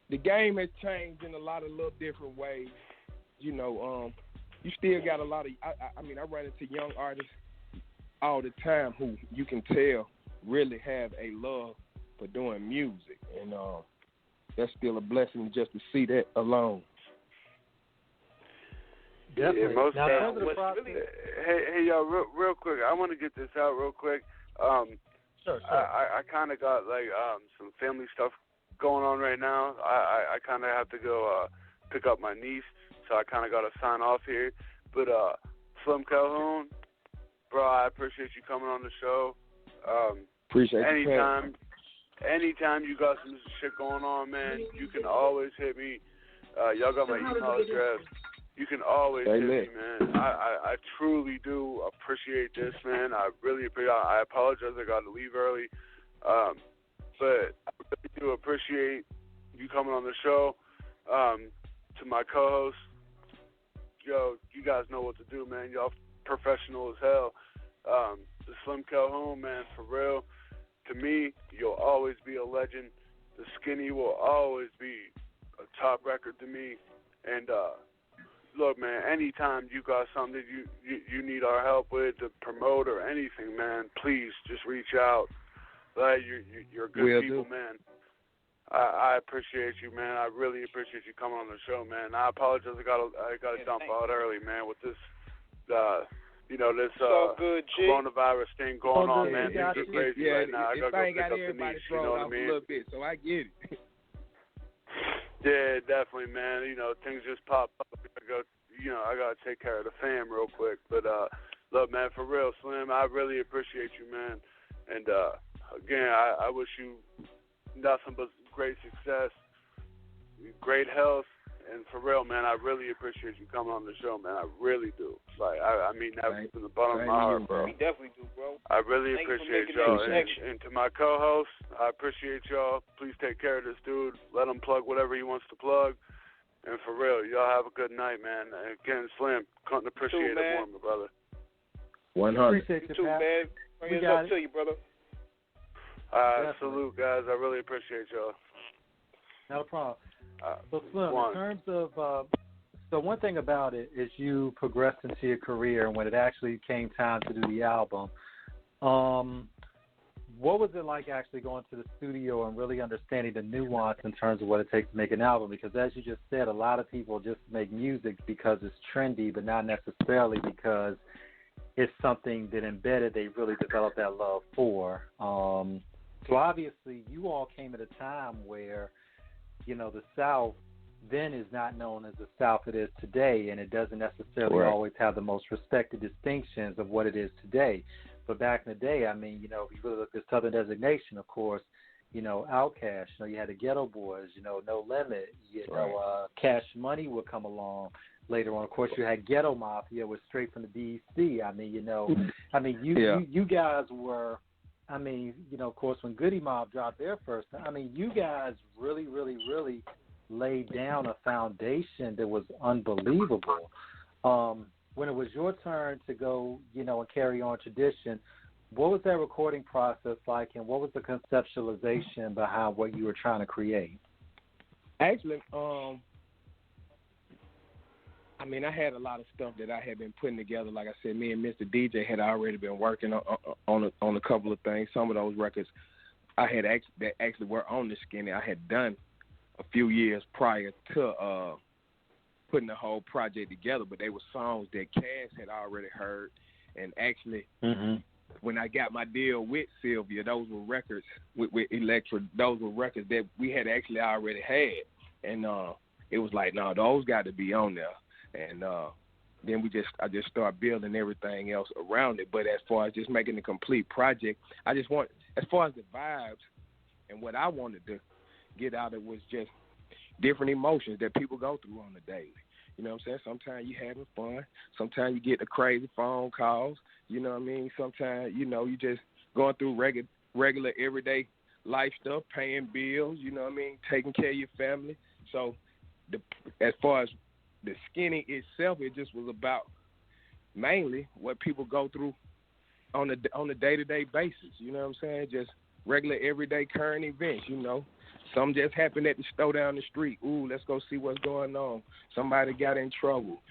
[SPEAKER 4] The game has changed in a lot of little different ways. You still got a lot of. I run into young artists all the time who you can tell really have a love for doing music, and that's still a blessing just to see that alone.
[SPEAKER 2] Definitely.
[SPEAKER 3] Yeah, most
[SPEAKER 2] now,
[SPEAKER 3] hey, y'all, real quick, I want to get this out real quick.
[SPEAKER 2] Sure.
[SPEAKER 3] I kind of got some family stuff going on right now. I kind of have to go pick up my niece, so I kind of got to sign off here. But Slimm Calhoun, bro, I appreciate you coming on the show.
[SPEAKER 4] Appreciate you.
[SPEAKER 3] Anytime you got some shit going on, man, you can always hit me. Y'all got my email address. You can always hit me, man. I truly do appreciate this, man. I really appreciate it. I apologize I got to leave early. But I really do appreciate you coming on the show. To my co-host, yo, you guys know what to do, man. Y'all professional as hell. The Slimm Calhoun, man, for real. To me, you'll always be a legend. The Skinny will always be a top record to me. And look, man, anytime you got something that you need our help with to promote or anything, man, please just reach out. You're good people, man. I appreciate you, man. I really appreciate you coming on the show, man. I apologize. I got to dump out early, man, with this. This
[SPEAKER 1] good,
[SPEAKER 3] coronavirus thing going on, man.
[SPEAKER 4] Yeah,
[SPEAKER 3] Things are crazy right now. I got to go pick up the niece, you know what I mean?
[SPEAKER 4] A little bit, so I get it.
[SPEAKER 3] Yeah, definitely, man. Things just pop up. I got to take care of the fam real quick. But, look, man, for real, Slim, I really appreciate you, man. And, again, I wish you nothing but great success, great health. And for real, man, I really appreciate you coming on the show, man. I really do. I mean that from the bottom of my heart, bro.
[SPEAKER 1] We definitely do, bro.
[SPEAKER 3] I really appreciate y'all. And to my co-host, I appreciate y'all. Please take care of this dude. Let him plug whatever he wants to plug. And for real, y'all have a good night, man. And again, Slim, couldn't appreciate it more, my brother.
[SPEAKER 4] 100.
[SPEAKER 2] Appreciate
[SPEAKER 1] you too, man. Bring it up to you, brother.
[SPEAKER 3] Salute, guys. I really appreciate y'all.
[SPEAKER 2] No problem. So, Slim, in terms of, so one thing about it is you progressed into your career, and when it actually came time to do the album, what was it like actually going to the studio and really understanding the nuance in terms of what it takes to make an album? Because as you just said, a lot of people just make music because it's trendy, but not necessarily because it's something that embedded they really developed that love for. So obviously you all came at a time where, the South then is not known as the South it is today, and it doesn't necessarily always have the most respected distinctions of what it is today. But back in the day, I mean, you know, if you really look at Southern designation, of course, you know, Outkast, you know, you had the Ghetto Boys, you know, No Limit, you know, Cash Money would come along later on. Of course, you had Ghetto Mafia, was straight from the DEC. I mean, you know, I mean, you guys were, I mean, you know, of course, when Goody Mob dropped their first, I mean, you guys really, really, really laid down a foundation that was unbelievable. When it was your turn to go, you know, and carry on tradition, what was that recording process like, and what was the conceptualization behind what you were trying to create?
[SPEAKER 4] Actually, I mean, I had a lot of stuff that I had been putting together. Like I said, me and Mr. DJ had already been working on a couple of things. Some of those records I had that actually were on the Skinny I had done a few years prior to putting the whole project together, but they were songs that Cass had already heard. And actually, when I got my deal with Sylvia, those were records with Elektra. Those were records that we had actually already had, and it was like, no, those got to be on there. And then I just started building everything else around it. But as far as just making the complete project, I just want, as far as the vibes and what I wanted to get out of it was just different emotions that people go through on the daily. You know what I'm saying? Sometimes you having fun. Sometimes you get the crazy phone calls. You know what I mean? Sometimes, you know, you just going through regular everyday life stuff, paying bills, you know what I mean, taking care of your family. So as far as the Skinny itself, it just was about mainly what people go through on a day-to-day basis. You know what I'm saying? Just regular everyday current events, you know. Some just happened at the store down the street. Ooh, let's go see what's going on. Somebody got in trouble.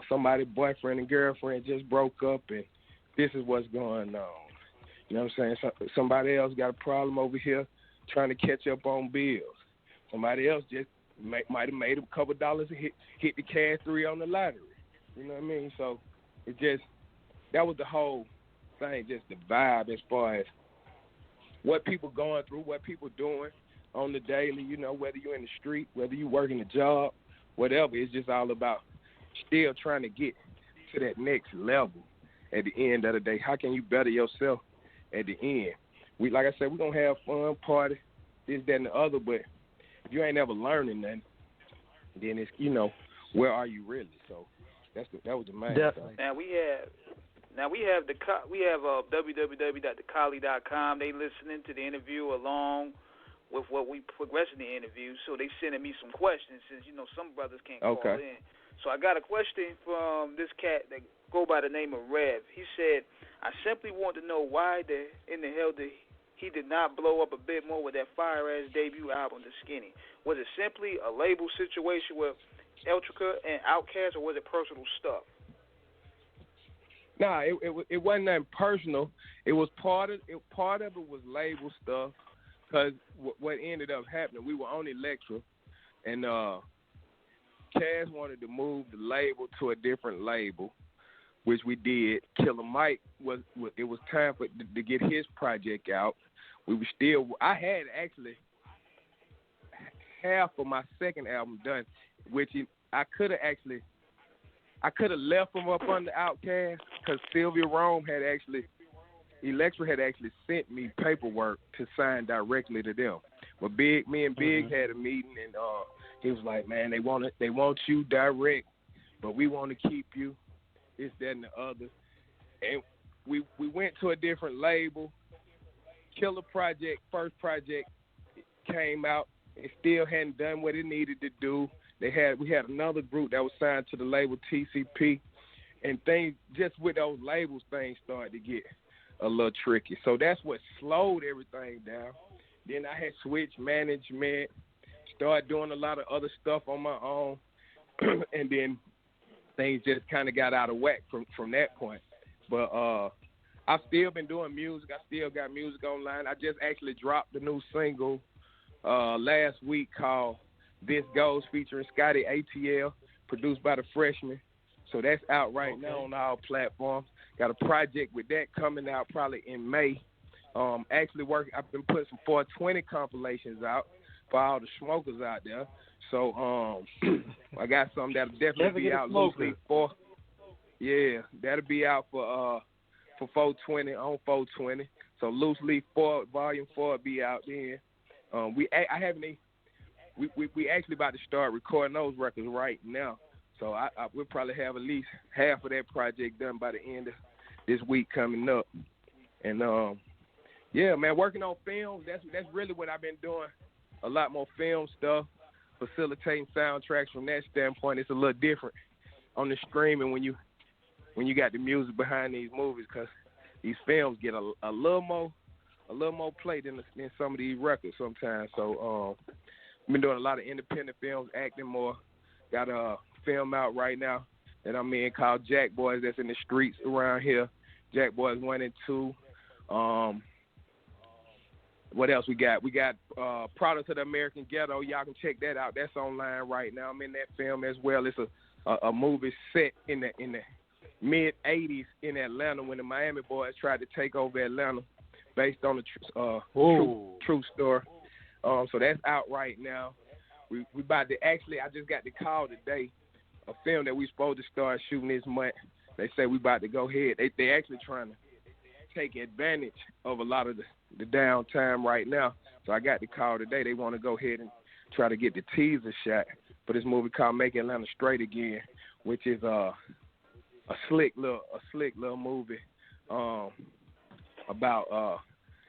[SPEAKER 4] Somebody's boyfriend and girlfriend just broke up, and this is what's going on. You know what I'm saying? Somebody else got a problem over here trying to catch up on bills. Somebody else just might have made a couple dollars and hit the cash 3 on the lottery. You know what I mean? So that was the whole thing, just the vibe as far as what people going through, what people doing on the daily, you know, whether you're in the street, whether you're working a job, whatever. It's just all about still trying to get to that next level at the end of the day. How can you better yourself at the end? Like I said, we're going to have fun, party, this, that, and the other, but if you ain't ever learning nothing, then it's, you know, where are you really? So that was the main
[SPEAKER 2] Definitely.
[SPEAKER 4] thing.
[SPEAKER 1] Now we have www.thekali.com. They listening to the interview along with what we progress in the interview, so they sending me some questions since, you know, some brothers can't call in. So I got a question from this cat that go by the name of Rev. He said, I simply want to know why in the hell he did not blow up a bit more with that fire-ass debut album, The Skinny. Was it simply a label situation with Elektra and Outkast, or was it personal stuff?
[SPEAKER 4] Nah, it wasn't nothing personal. It was part of it was label stuff. Because what ended up happening, we were on Elektra, and Cass wanted to move the label to a different label, which we did. Killer Mike it was time to get his project out. I had actually half of my second album done, which I could have left them up under Outkast because Sylvia Rome Elektra had actually sent me paperwork to sign directly to them. But me and Big had a meeting, and he was like, man, they want you direct, but we want to keep you, this, that, and the other. And we went to a different label. Killer Project, first project, came out. It still hadn't done what it needed to do. We had another group that was signed to the label TCP, and things just with those labels, things started to get a little tricky. So that's what slowed everything down. Then I had switched management, started doing a lot of other stuff on my own, and then things just kind of got out of whack from that point. But I've still been doing music. I still got music online. I just actually dropped a new single last week called This Goes, featuring Scotty ATL, produced by the Freshman. So that's out right now on all platforms. Got a project with that coming out probably in May. I've been putting some 420 compilations out. for all the smokers out there. So I got something that'll definitely be out loosely for. Yeah, that'll be out for 420 on 420. So Loose Leaf 4 Volume 4 will be out then. We actually about to start recording those records right now. So we'll probably have at least half of that project done by the end of this week coming up. And yeah, man, working on films. That's really what I've been doing. A lot more film stuff, facilitating soundtracks from that standpoint. It's a little different on the streaming when you got the music behind these movies, because these films get a little more play than some of these records sometimes. So I've been doing a lot of independent films, acting more. Got a film out right now that I'm in called Jack Boys, that's in the streets around here. Jack Boys 1 and 2. What else we got? We got Product of the American Ghetto. Y'all can check that out. That's online right now. I'm in that film as well. It's a movie set in the mid-'80s in Atlanta when the Miami Boys tried to take over Atlanta, based on a true story. So that's out right now. We about to actually, I just got the call today, a film that we supposed to start shooting this month. They say we about to go ahead. They actually trying to take advantage of a lot of the downtime right now. So I got the call today. They want to go ahead and try to get the teaser shot for this movie called Make Atlanta Straight Again, which is a slick little movie about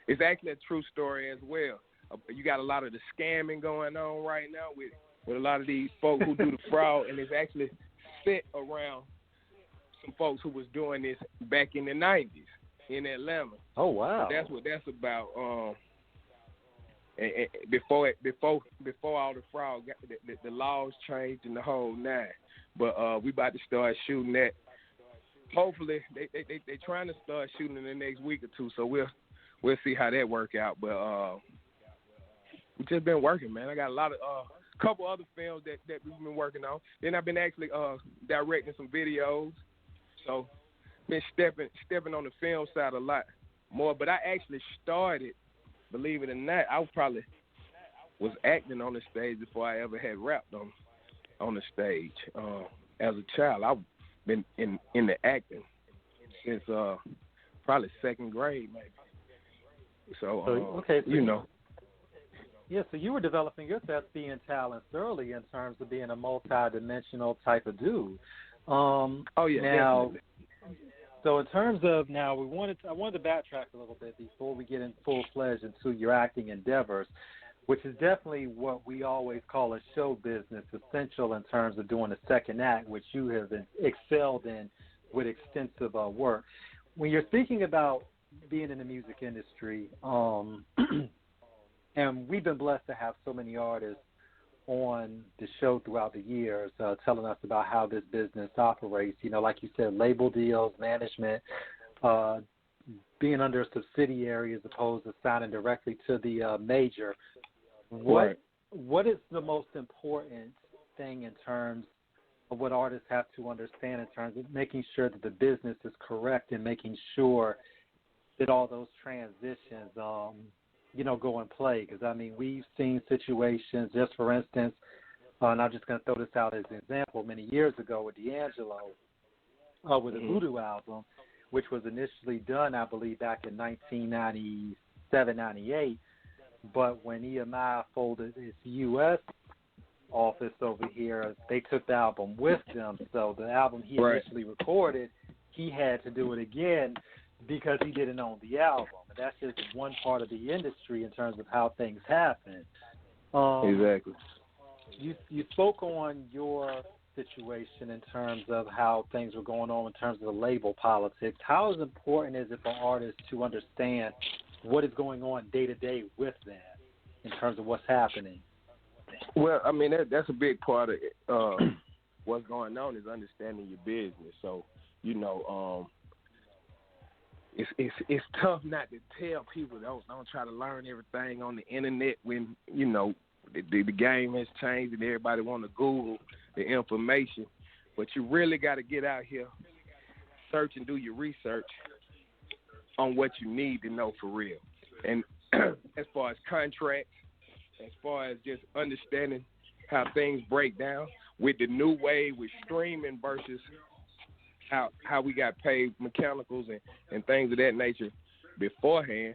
[SPEAKER 4] it's actually a true story as well. You got a lot of the scamming going on right now with a lot of these folks who do the fraud, and it's actually set around some folks who was doing this back in the 90s in Atlanta.
[SPEAKER 2] Oh wow!
[SPEAKER 4] So that's what that's about. And before all the fraud, the laws changed and the whole nine. But we about to start shooting that. Hopefully, they trying to start shooting in the next week or two. So we'll see how that work out. But we just been working, man. I got a lot of couple other films that we've been working on. Then I've been actually directing some videos. So been stepping on the film side a lot more. But I actually started, believe it or not, I probably was acting on the stage before I ever had rapped on the stage. As a child, I've been in the acting since probably second grade, maybe. So
[SPEAKER 2] okay, so
[SPEAKER 4] you know.
[SPEAKER 2] Yeah, so you were developing your thespian talents early in terms of being a multi-dimensional type of dude.
[SPEAKER 4] Oh yeah,
[SPEAKER 2] now,
[SPEAKER 4] definitely.
[SPEAKER 2] So in terms of now, I wanted to backtrack a little bit before we get in full-fledged into your acting endeavors, which is definitely what we always call a show business, essential in terms of doing a second act, which you have excelled in with extensive work. When you're thinking about being in the music industry, and we've been blessed to have so many artists on the show throughout the years telling us about how this business operates. You know, like you said, label deals, management, being under a subsidiary as opposed to signing directly to the major. What is the most important thing in terms of what artists have to understand in terms of making sure that the business is correct and making sure that all those transitions go in play? Because, I mean, we've seen situations, just for instance, and I'm just going to throw this out as an example, many years ago with D'Angelo, with the Voodoo album, which was initially done, I believe, back in 1997, 98. But when EMI folded its U.S. office over here, they took the album with them. So the album he initially recorded, he had to do it again because he didn't own the album. And that's just one part of the industry in terms of how things happen.
[SPEAKER 4] Exactly.
[SPEAKER 2] You spoke on your situation in terms of how things were going on in terms of the label politics. How important is it for artists to understand what is going on day to day with that in terms of what's happening?
[SPEAKER 4] Well, I mean, that's a big part of it. What's going on is understanding your business. So, it's tough not to tell people don't try to learn everything on the internet when the game has changed and everybody want to Google the information. But you really got to get out here, search and do your research on what you need to know for real. And as far as contracts, as far as just understanding how things break down with the new wave with streaming versus how we got paid mechanicals and things of that nature beforehand.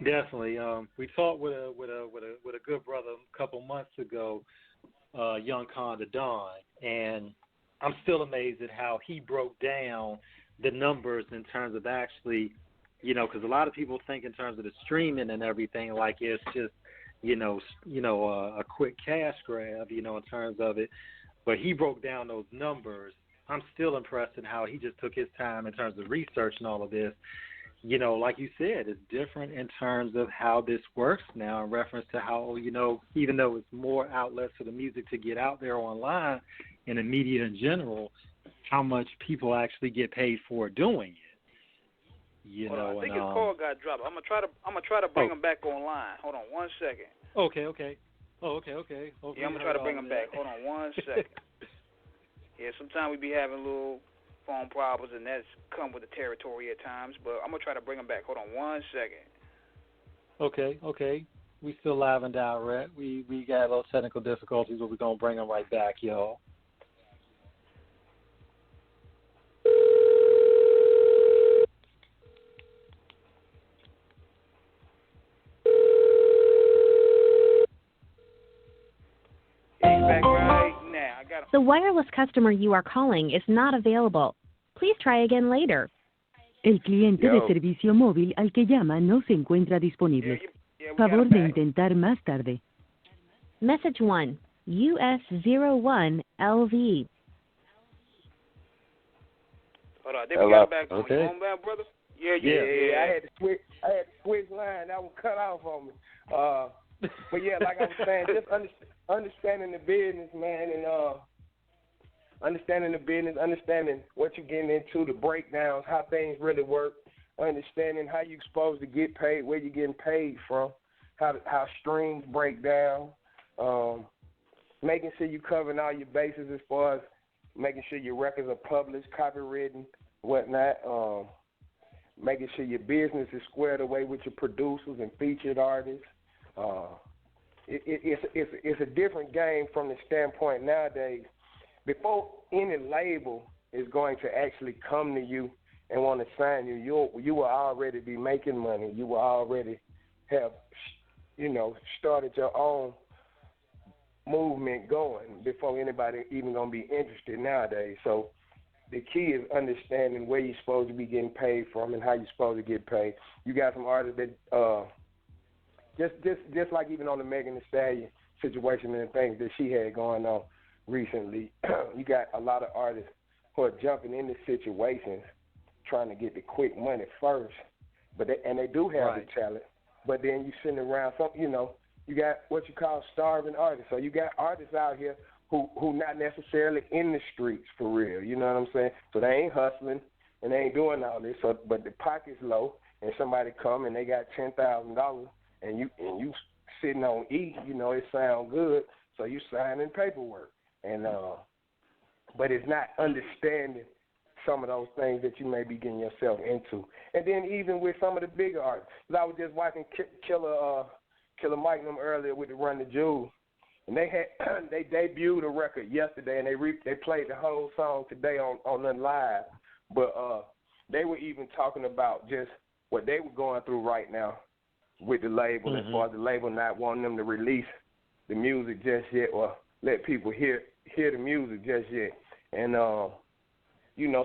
[SPEAKER 2] Definitely. We talked with a good brother a couple months ago, Young Con the Don, and I'm still amazed at how he broke down the numbers in terms of actually, because a lot of people think in terms of the streaming and everything like it's just, a quick cash grab, in terms of it. But he broke down those numbers. I'm still impressed in how he just took his time in terms of researching all of this. Like you said, it's different in terms of how this works now in reference to how, even though it's more outlets for the music to get out there online and the media in general, how much people actually get paid for doing it.
[SPEAKER 1] I think his call got dropped. I'm gonna try to bring him back online. Hold on 1 second.
[SPEAKER 2] Okay. Oh, okay.
[SPEAKER 1] Yeah, I'm gonna try to bring him back. Hold on 1 second. Yeah, sometimes we be having little phone problems, and that's come with the territory at times. But I'm gonna try to bring him back. Hold on 1 second.
[SPEAKER 2] Okay. We still live and direct. We got a little technical difficulties, but we're gonna bring him right back, y'all.
[SPEAKER 1] He's back right now. I got him.
[SPEAKER 5] The wireless customer you are calling is not available. Please try again later.
[SPEAKER 6] El cliente de servicio móvil al que llama no se encuentra disponible. Favor de intentar más tarde.
[SPEAKER 5] Message 1, US01LV.
[SPEAKER 1] Hold on, I think we got him back.
[SPEAKER 2] Okay.
[SPEAKER 1] You home back, brother? Yeah.
[SPEAKER 4] I had to switch line. That one cut off on me. But yeah, like I was saying, just understanding the business, man, and understanding the business, understanding what you're getting into, the breakdowns, how things really work, understanding how you're supposed to get paid, where you're getting paid from, how streams break down, making sure you're covering all your bases as far as making sure your records are published, copywritten, whatnot, making sure your business is squared away with your producers and featured artists. It's a different game from the standpoint nowadays. Before any label is going to actually come to you and want to sign you, you will already be making money. You will already have, started your own movement going before anybody even going to be interested nowadays. So the key is understanding where you're supposed to be getting paid from and how you're supposed to get paid. You got some artists that just like even on the Megan Thee Stallion situation and things that she had going on recently, you got a lot of artists who are jumping into situations trying to get the quick money first, but they do have the talent. But then you sitting around you got what you call starving artists. So you got artists out here who not necessarily in the streets for real. You know what I'm saying? So they ain't hustling and they ain't doing all this. So but the pocket's low, and somebody come and they got $10,000, and you sitting on E. It sound good, so you signing paperwork. And but it's not understanding some of those things that you may be getting yourself into. And then even with some of the bigger artists, I was just watching Killer Mike and them earlier with the Run the Jewels, and they debuted a record yesterday, and they played the whole song today on the live. But they were even talking about just what they were going through right now with the label, as far as the label not wanting them to release the music just yet or let people hear the music just yet. And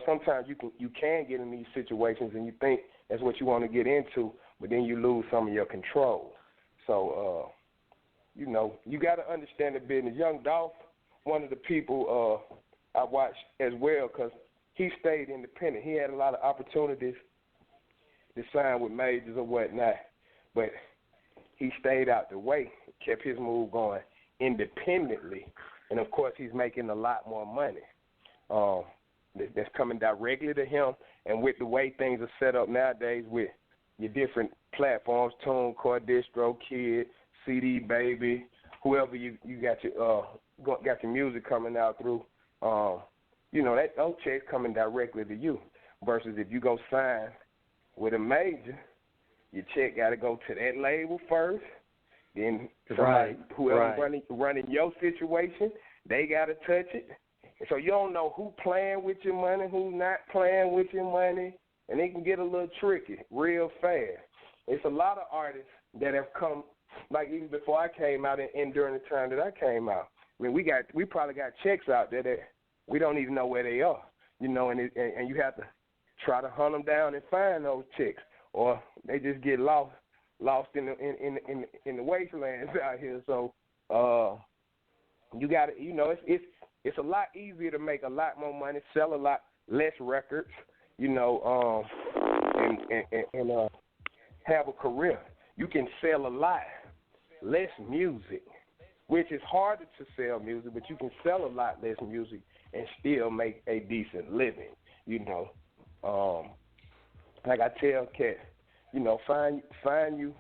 [SPEAKER 4] sometimes you can get in these situations and you think that's what you want to get into, but then you lose some of your control. So you got to understand the business. Young Dolph, one of the people I watched as well, because he stayed independent. He had a lot of opportunities to sign with majors or whatnot, but he stayed out the way, kept his move going independently, and of course he's making a lot more money that's coming directly to him. And with the way things are set up nowadays with your different platforms, TuneCore, DistroKid, CD Baby, whoever you got your music coming out through, that those checks coming directly to you. Versus if you go sign with a major,
[SPEAKER 7] Your check got to go to that label first. Then somebody, whoever running your situation, they got to touch it. And so you don't know who playing with your money, who's not playing with your money, and it can get a little tricky real fast. It's a lot of artists that have come, like even before I came out and during the time that I came out. I mean, we probably got checks out there that we don't even know where they are, you know, and you have to try to hunt them down and find those chicks, or they just get lost in the wastelands out here. So you got to, you know, it's a lot easier to make a lot more money, sell a lot less records, you know, and have a career. You can sell a lot less music, which is harder to sell music, but you can sell a lot less music and still make a decent living, you know. Like I tell Cat, you know, find you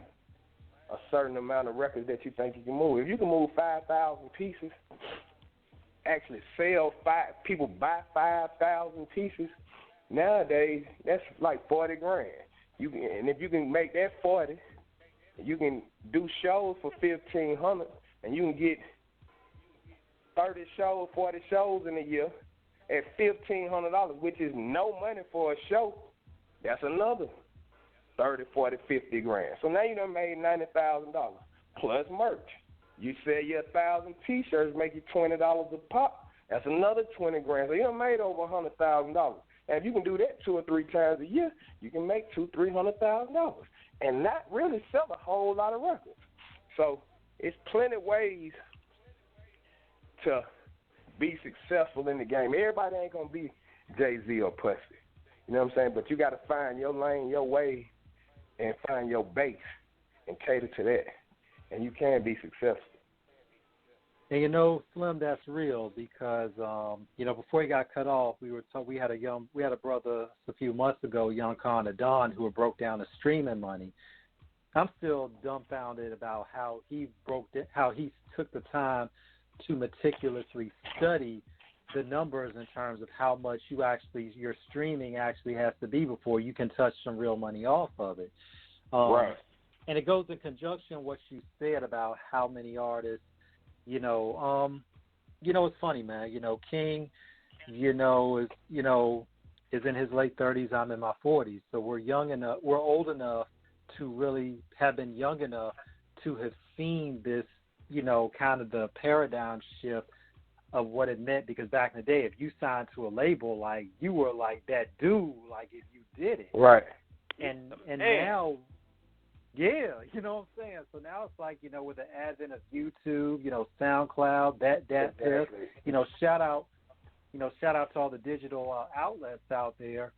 [SPEAKER 7] a certain amount of records that you think you can move. If you can move 5,000 pieces, actually sell people buy 5,000 pieces, nowadays that's like $40,000. And if you can make that 40, you can do shows for $1,500, and you can get 30 shows, 40 shows in a year at $1,500, which is no money for a show. That's another 30, 40, 50 grand. So now you done made $90,000 plus merch. You sell your 1,000 T-shirts, make you $20 a pop. That's another 20 grand. So you done made over $100,000. And if you can do that 2 or 3 times a year, you can make $200,000-$300,000 and not really sell a whole lot of records. So it's plenty of ways to be successful in the game. Everybody ain't gonna be Jay-Z or Pussy. You know what I'm saying? But you got to find your lane, your way, and find your base and cater to that, and you can be successful.
[SPEAKER 2] And you know, Slim, that's real because you know, before he got cut off, we had a brother a few months ago, Young Con Adon, who broke down the streaming money. I'm still dumbfounded about how he took the time to meticulously study the numbers in terms of how much your streaming actually has to be before you can touch some real money off of it.
[SPEAKER 7] Right.
[SPEAKER 2] And it goes in conjunction with what you said about how many artists, it's funny, man. You know, King, is in his late 30s. I'm in my 40s, so we're old enough to really have been young enough to have seen this, kind of the paradigm shift of what it meant, because back in the day, if you signed to a label, like, you were like that dude, like, if you did it.
[SPEAKER 7] Right.
[SPEAKER 2] And now, yeah, you know what I'm saying? So now it's like, with the advent of YouTube, SoundCloud, exactly. Shout out to all the digital outlets out there,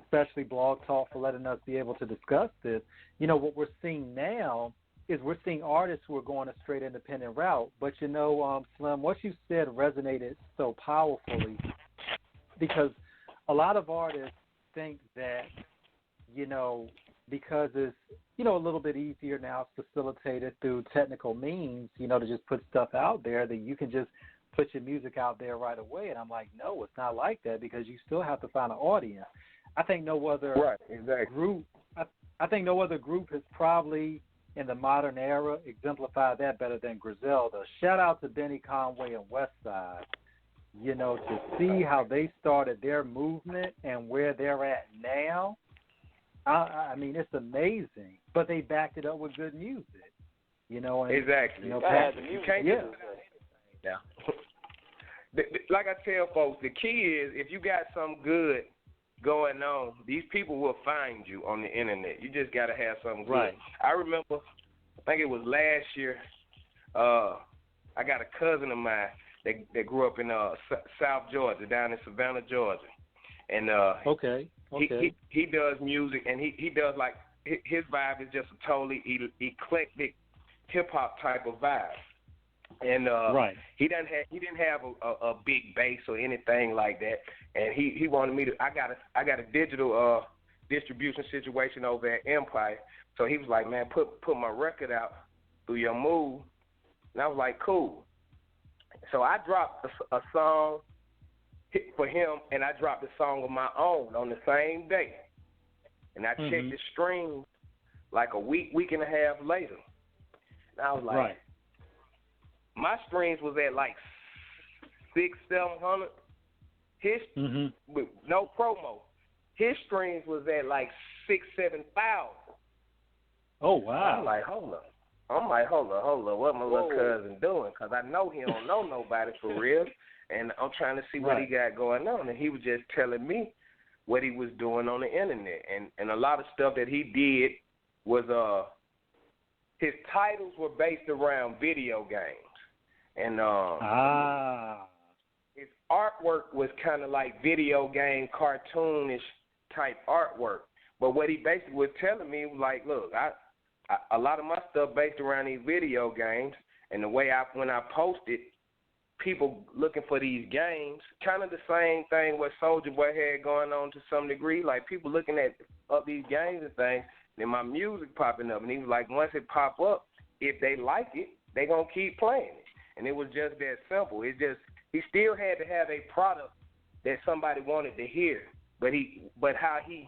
[SPEAKER 2] especially Blog Talk, for letting us be able to discuss this. What we're seeing now is we're seeing artists who are going a straight independent route. But, Slim, what you said resonated so powerfully, because a lot of artists think that, because it's, a little bit easier now, it's facilitated through technical means, to just put stuff out there, that you can just put your music out there right away. And I'm like, no, it's not like that, because you still have to find an audience. I think no other group, I think no other group has probably, in the modern era, exemplified that better than Griselda. Shout out to Benny Conway and Westside, to see how they started their movement and where they're at now. I mean, it's amazing, but they backed it up with good music, And,
[SPEAKER 7] exactly.
[SPEAKER 2] You
[SPEAKER 7] can't like I tell folks, the key is, if you got something good going on, these people will find you on the internet. You just got to have something good.
[SPEAKER 2] Right.
[SPEAKER 7] I remember, I think it was last year, I got a cousin of mine that grew up in South Georgia, down in Savannah, Georgia. And
[SPEAKER 2] Okay.
[SPEAKER 7] He does music, and he does, like, his vibe is just a totally eclectic hip-hop type of vibe. And he didn't have a big bass or anything like that. And he wanted me to. I got a digital distribution situation over at Empire. So he was like, man, put my record out through your move. And I was like, cool. So I dropped a song for him, and I dropped a song of my own on the same day. And I checked the streams like a week and a half later. And I was like,
[SPEAKER 2] right.
[SPEAKER 7] My streams was at like 600-700. His with no promo. His streams was at like 6,000-7,000.
[SPEAKER 2] Oh wow!
[SPEAKER 7] I'm like, hold up. What my little cousin doing? Because I know he don't know nobody for real, and I'm trying to see what he got going on. And he was just telling me what he was doing on the internet, and a lot of stuff that he did was his titles were based around video games, and his artwork was kind of like video game cartoonish type artwork. But what he basically was telling me was like, look, a lot of my stuff based around these video games, and the way when I posted, people looking for these games, kind of the same thing what Soulja Boy had going on to some degree, like people looking at up these games and things, and my music popping up, and he was like, once it pop up, if they like it, they gonna keep playing it, and it was just that simple. It just he still had to have a product that somebody wanted to hear, but how he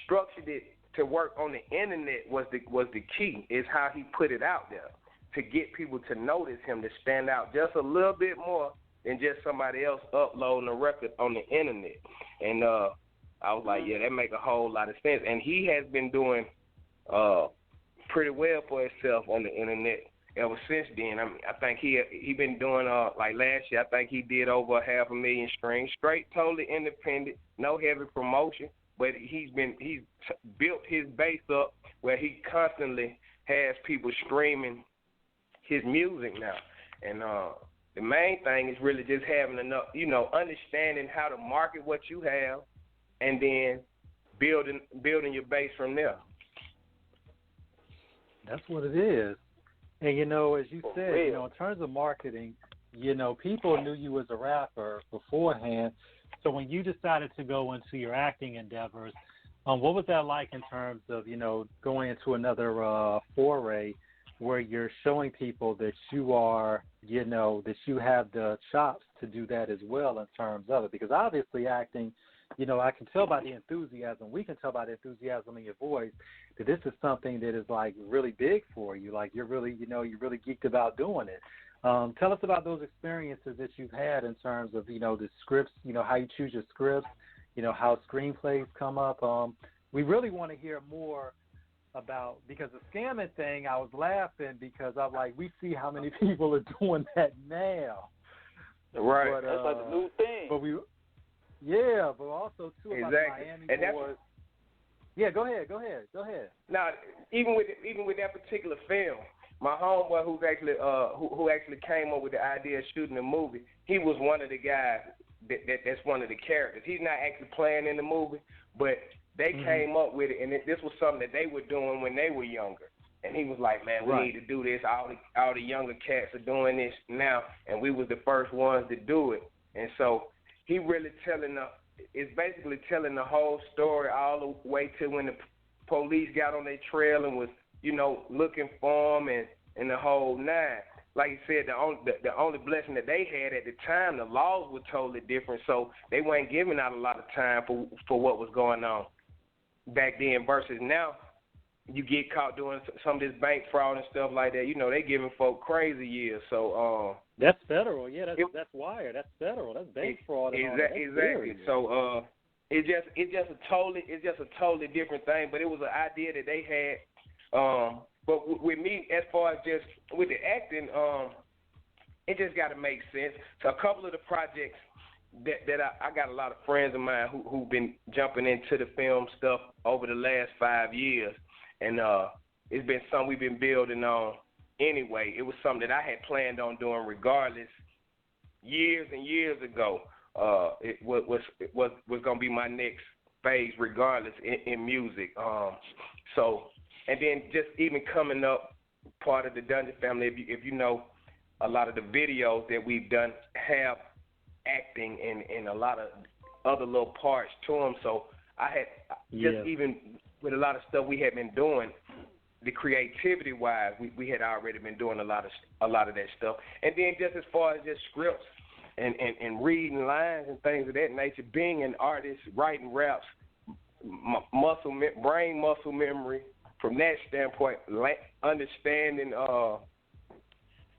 [SPEAKER 7] structured it to work on the internet was the key, is how he put it out there to get people to notice him, to stand out just a little bit more than just somebody else uploading a record on the internet. And I was like, yeah, that make a whole lot of sense. And he has been doing pretty well for himself on the internet ever since then. I think he been doing like last year, I think he did over 500,000 streams, straight, totally independent, no heavy promotion. But he's built his base up where he constantly has people streaming his music now. And the main thing is really just having enough, understanding how to market what you have, and then building your base from there.
[SPEAKER 2] That's what it is. And as you said, in terms of marketing, people knew you as a rapper beforehand. So when you decided to go into your acting endeavors, what was that like in terms of, going into another foray where you're showing people that you are, that you have the chops to do that as well in terms of it? Because obviously acting, I can tell by the enthusiasm, we can tell by the enthusiasm in your voice that this is something that is like really big for you. Like you're really, you're really geeked about doing it. Tell us about those experiences that you've had in terms of, the scripts, how you choose your scripts, how screenplays come up. We really want to hear more about, because the scamming thing, I was laughing because I'm like, we see how many people are doing that now.
[SPEAKER 7] Right.
[SPEAKER 1] But, that's like the new thing.
[SPEAKER 2] But also, too, about Miami Boys. Yeah, go ahead.
[SPEAKER 7] Now, even with that particular film, my homeboy who actually came up with the idea of shooting the movie, he was one of the guys that's one of the characters. He's not actually playing in the movie, but they came up with it, and this was something that they were doing when they were younger. And he was like, man, we need to do this. All the younger cats are doing this now, and we was the first ones to do it. And so he really it's basically telling the whole story all the way to when the police got on their trail and was, looking for them and the whole nine. Like you said, the only blessing that they had at the time, the laws were totally different, so they weren't giving out a lot of time for what was going on back then versus now. You get caught doing some of this bank fraud and stuff like that, they giving folk crazy years. So
[SPEAKER 2] that's federal, that's wire, that's federal, that's bank fraud.
[SPEAKER 7] Exactly. So it's just a totally different thing. But it was an idea that they had. But with me, as far as just with the acting, it just got to make sense. So a couple of the projects that I got a lot of friends of mine who've been jumping into the film stuff over the last 5 years, and it's been something we've been building on anyway. It was something that I had planned on doing regardless years and years ago. It was going to be my next phase regardless in music. And then just even coming up, part of the Dungeon family, if you know, a lot of the videos that we've done have acting and a lot of other little parts to them. So I had even with a lot of stuff we had been doing, the creativity-wise, we had already been doing a lot of that stuff. And then just as far as just scripts and reading lines and things of that nature, being an artist, writing raps, brain muscle memory, from that standpoint, understanding,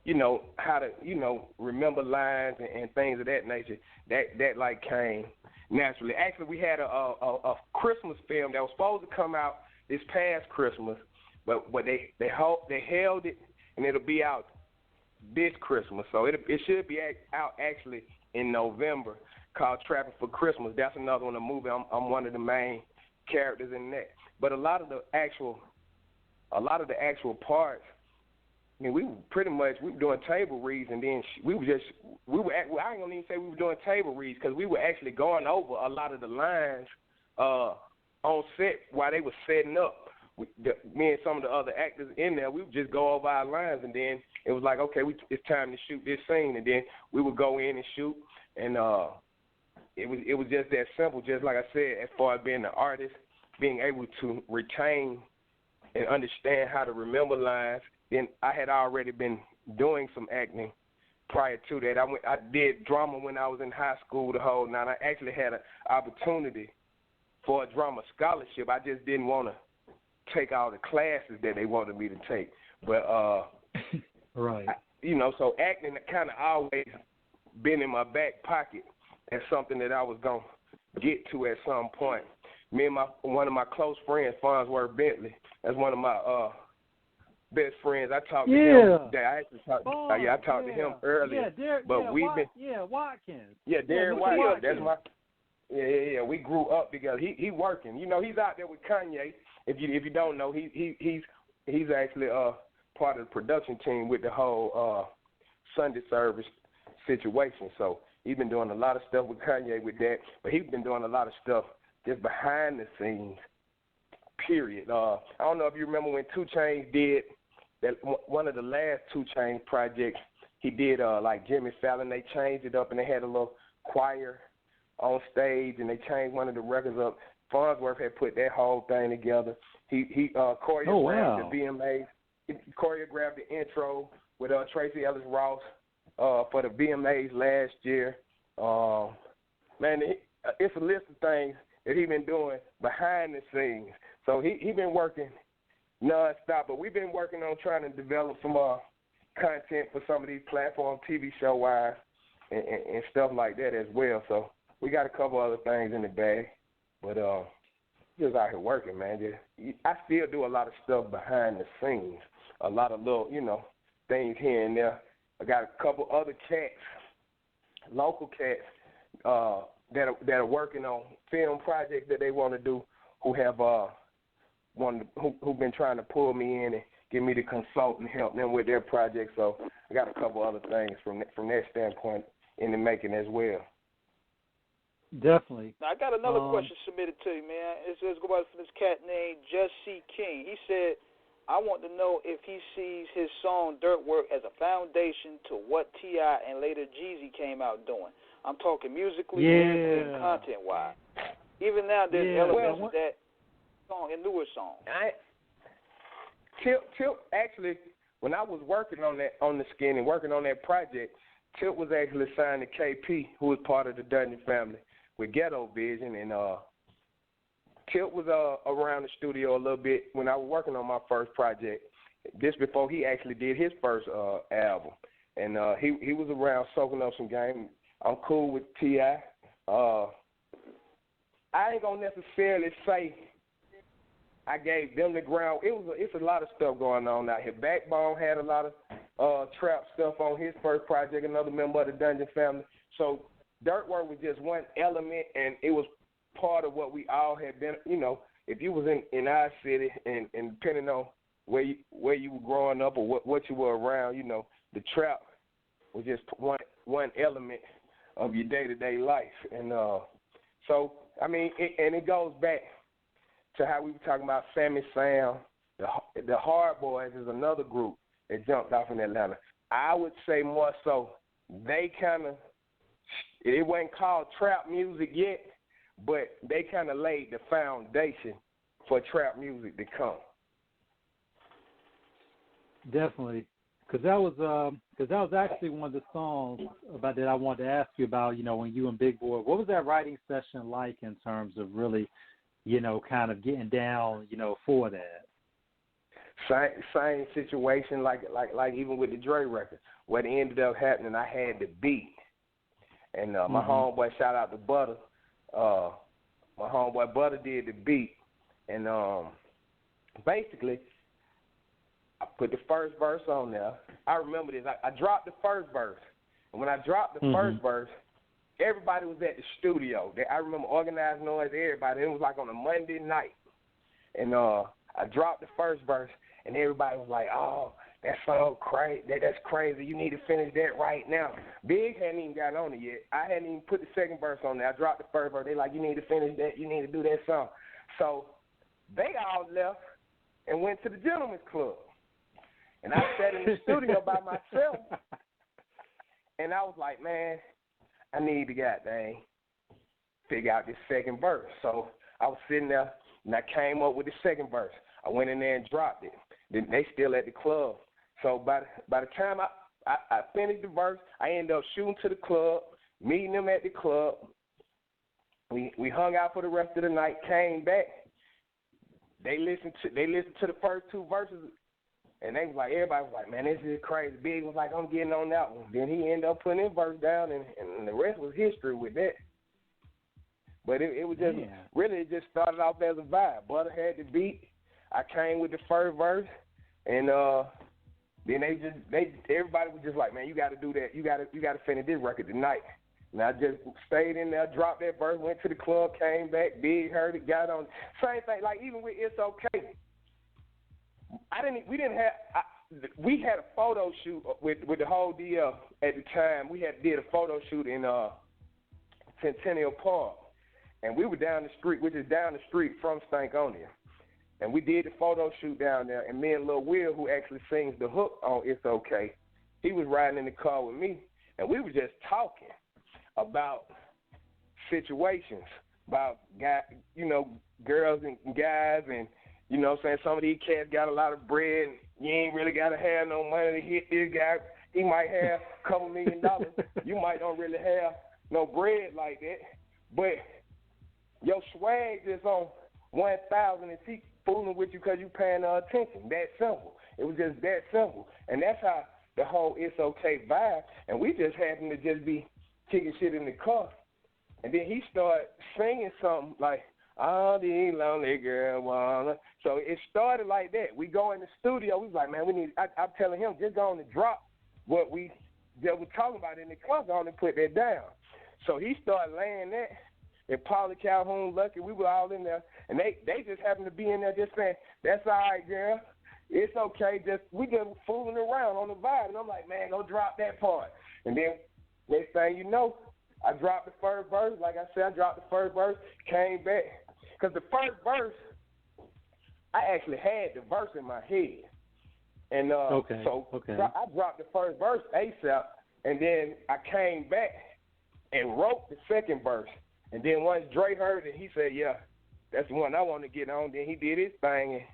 [SPEAKER 7] you know, how to, you know, remember lines and things of that nature, that like came naturally. Actually, we had a Christmas film that was supposed to come out this past Christmas, but they held it, and it'll be out this Christmas. So it should be out actually in November, called Trapping for Christmas. That's another one, a movie. I'm one of the main characters in that. But a lot of the actual parts, I mean, we were doing table reads, and then I ain't gonna even say we were doing table reads, because we were actually going over a lot of the lines on set while they were setting up. Me and some of the other actors in there, we would just go over our lines, and then it was like, okay, it's time to shoot this scene, and then we would go in and shoot, and it was just that simple. Just like I said, as far as being an artist, being able to retain and understand how to remember lines. Then I had already been doing some acting prior to that. I did drama when I was in high school the whole night. I actually had an opportunity for a drama scholarship. I just didn't want to take all the classes that they wanted me to take. But,
[SPEAKER 2] right.
[SPEAKER 7] So acting kind of always been in my back pocket as something that I was going to get to at some point. Me and one of my close friends, Farnsworth Bentley, that's one of my best friends. I talked to him. I actually talked. I talked to him earlier.
[SPEAKER 2] Watkins.
[SPEAKER 7] Yeah, Darren Watkins. That's my. Yeah. We grew up together. He working. You know, he's out there with Kanye. If you don't know, he's actually part of the production team with the whole Sunday service situation. So he's been doing a lot of stuff with Kanye with that, but he's been doing a lot of stuff just behind the scenes, period. I don't know if you remember when 2 Chainz did that, one of the last 2 Chainz projects, he did like Jimmy Fallon. They changed it up, and they had a little choir on stage, and they changed one of the records up. Farnsworth had put that whole thing together. He choreographed the VMAs. He choreographed the intro with Tracy Ellis Ross for the VMAs last year. Man, it's a list of things that he's been doing behind the scenes. So he been working nonstop, but we've been working on trying to develop some content for some of these platforms, TV show-wise, and stuff like that as well. So we got a couple other things in the bag, but just out here working, man. I still do a lot of stuff behind the scenes, a lot of little, things here and there. I got a couple other cats, local cats, that are working on film projects that they want to do, who have who've been trying to pull me in and get me to consult and help them with their projects. So I got a couple other things from that standpoint in the making as well.
[SPEAKER 2] Definitely.
[SPEAKER 1] Now I got another question submitted to you, man. It says go by from this cat named Jesse King. He said, I want to know if he sees his song Dirt Work as a foundation to what T.I. and later Jeezy came out doing. I'm talking musically and content-wise. Even now, there's elements of that song and newer songs.
[SPEAKER 7] Tip actually, when I was working on the skin and working on that project, Tip was actually signed to KP, who was part of the Dungeon family with Ghetto Vision, and Tip was around the studio a little bit when I was working on my first project. This before he actually did his first album, and he was around soaking up some game. I'm cool with T.I. I ain't gonna necessarily say I gave them the ground. It's a lot of stuff going on out here. Backbone had a lot of trap stuff on his first project, another member of the Dungeon family. So Dirt Work was just one element, and it was part of what we all had been. If you was in our city, and depending on where you were growing up or what you were around, the trap was just one element of your day-to-day life. And so, I mean, it goes back to how we were talking about Sammy Sam. The Hard Boys is another group that jumped off in Atlanta. I would say more so they it wasn't called trap music yet, but they kind of laid the foundation for trap music to come.
[SPEAKER 2] Definitely. Because that was actually one of the songs about that I wanted to ask you about, when you and Big Boy, what was that writing session like in terms of really, kind of getting down, for that?
[SPEAKER 7] Same situation like even with the Dre record. What ended up happening, I had the beat. And my homeboy, shout out to Butter, my homeboy Butter did the beat. And basically, I put the first verse on there. I remember this. I dropped the first verse. And when I dropped the first verse, everybody was at the studio. I remember Organized Noise, everybody. It was like on a Monday night. And I dropped the first verse, and everybody was like, oh, that's so crazy. That's crazy. You need to finish that right now. Big hadn't even got on it yet. I hadn't even put the second verse on there. I dropped the first verse. They like, you need to finish that. You need to do that song. So they all left and went to the Gentleman's Club. And I sat in the studio by myself. And I was like, man, I need to goddamn figure out this second verse. So I was sitting there, and I came up with the second verse. I went in there and dropped it. Then they still at the club. So by the time I finished the verse, I ended up shooting to the club, meeting them at the club. We hung out for the rest of the night, came back. They listened to the first two verses, and they was like, everybody was like, man, this is crazy. Big was like, I'm getting on that one. Then he ended up putting his verse down, and the rest was history with that. But it was just really, it just started off as a vibe. Butter had the beat. I came with the first verse, and then everybody was just like, man, you got to do that. You got to finish this record tonight. And I just stayed in there, dropped that verse, went to the club, came back, Big heard it, got on. Same thing, like even with It's Okay. We had a photo shoot with the whole DL at the time. We did a photo shoot in Centennial Park, and we were down the street, which is down the street from Stankonia. And we did the photo shoot down there, and me and Lil Will, who actually sings the hook on It's Okay, he was riding in the car with me, and we were just talking about situations, about girls and guys, and you know what I'm saying, some of these cats got a lot of bread, and you ain't really got to have no money to hit this guy. He might have a couple $1 million. You might don't really have no bread like that, but your swag is on 1,000 and he fooling with you because you paying attention. That simple. It was just that simple. And that's how the whole It's Okay vibe, and we just happened to just be kicking shit in the car. And then he started singing something like, all these lonely girls wanna. So it started like that. We go in the studio, we was like, man, I'm telling him, just go on and drop what we were talking about in the car, go on and put that down. So he started laying that. And Slimm Calhoun, Lucky, we were all in there, and they just happened to be in there just saying, that's all right, girl. It's okay. We just fooling around on the vibe. And I'm like, man, go drop that part. And then next thing you know, I dropped the first verse. Like I said, I dropped the first verse, came back. Because the first verse, I actually had the verse in my head. And I dropped the first verse ASAP, and then I came back and wrote the second verse. And then once Dre heard it, he said, yeah, that's the one I want to get on. Then he did his thing. And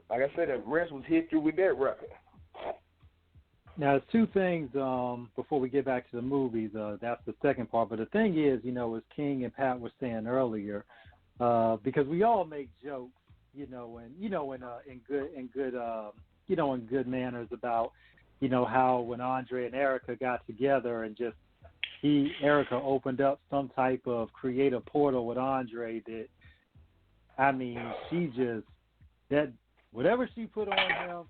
[SPEAKER 7] like I said, the rest was history with that record.
[SPEAKER 2] Now, there's two things before we get back to the movies. That's the second part. But the thing is, as King and Pat were saying earlier, because we all make jokes, in good manners about, how when Andre and Erica got together and just Erica opened up some type of creative portal with Andre she just, whatever she put on him,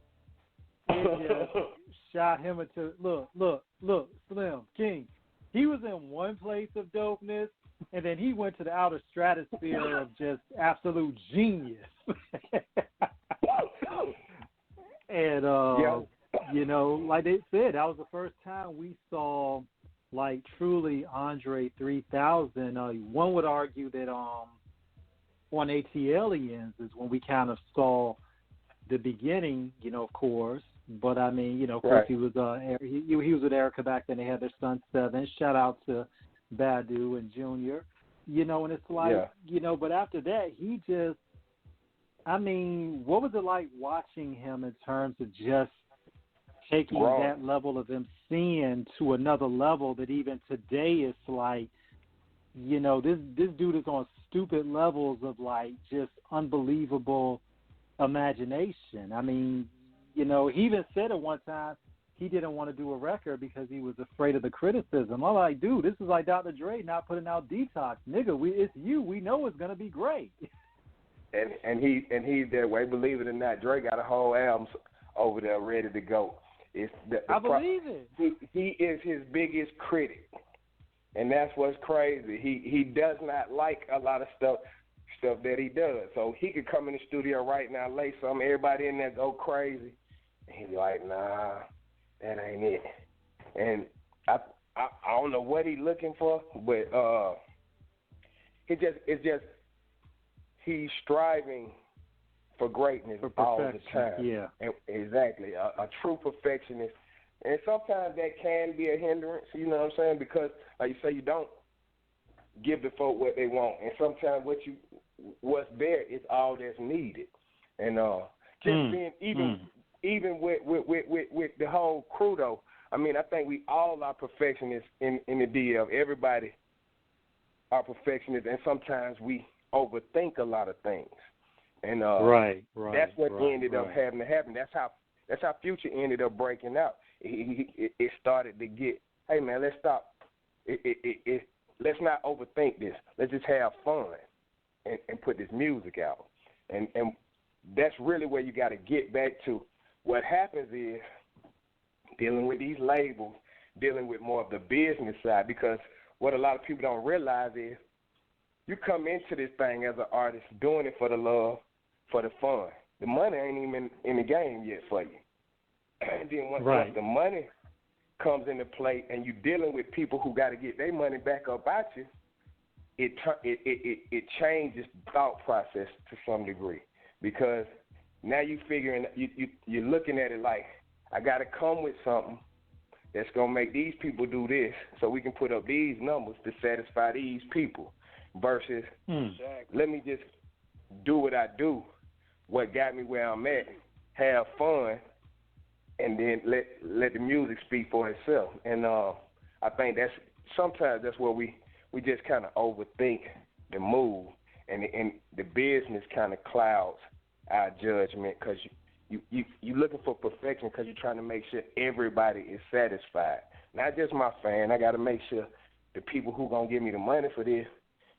[SPEAKER 2] it just shot him into, look, Slimm, King. He was in one place of dopeness, and then he went to the outer stratosphere of just absolute genius. And, like they said, that was the first time we saw, like, truly Andre 3000. One would argue that on ATLians is when we kind of saw the beginning, of course. But, of course, he was with Erica back then. They had their son, 7. Shout out to Badu and Junior. And it's like, but after that, he just, what was it like watching him in terms of just taking that level of MCing to another level that even today is like, this dude is on stupid levels of, like, just unbelievable imagination. you know, he even said at one time he didn't want to do a record because he was afraid of the criticism. I'm like, dude, this is like Dr. Dre not putting out Detox. Nigga, it's you. We know it's going to be great.
[SPEAKER 7] And he's that way. Believe it or not, Dre got a whole album over there ready to go.
[SPEAKER 2] I believe it.
[SPEAKER 7] He is his biggest critic, and that's what's crazy. He does not like a lot of stuff that he does. So he could come in the studio right now, lay something, everybody in there go crazy, and he'd be like, nah, that ain't it. And I don't know what he's looking for, but it's just he's striving for greatness all the time.
[SPEAKER 2] Yeah,
[SPEAKER 7] and exactly. A true perfectionist, and sometimes that can be a hindrance. You know what I'm saying? Because, like you say, you don't give the folk what they want, and sometimes what's there is all that's needed. And just being even with the whole crew, though. I mean, I think we all are perfectionists in the deal. Everybody are perfectionists, and sometimes we overthink a lot of things. And
[SPEAKER 2] right.
[SPEAKER 7] That's what ended up having to happen. That's how Future ended up breaking out. It started to get, hey man, let's stop. Let's not overthink this. Let's just have fun and put this music out. And that's really where you got to get back to. What happens is dealing with these labels, dealing with more of the business side, because what a lot of people don't realize is you come into this thing as an artist doing it for the love, for the fun. The money ain't even in the game yet for you. And then once the money comes into play and you're dealing with people who got to get their money back up at you, it changes thought process to some degree, because now you're looking at it like, I got to come with something that's going to make these people do this so we can put up these numbers to satisfy these people versus let me just do what I do, what got me where I'm at, have fun, and then let the music speak for itself. And I think sometimes that's where we just kind of overthink the move, and the business kind of clouds our judgment, because you're looking for perfection because you're trying to make sure everybody is satisfied. Not just my fan. I got to make sure the people who going to give me the money for this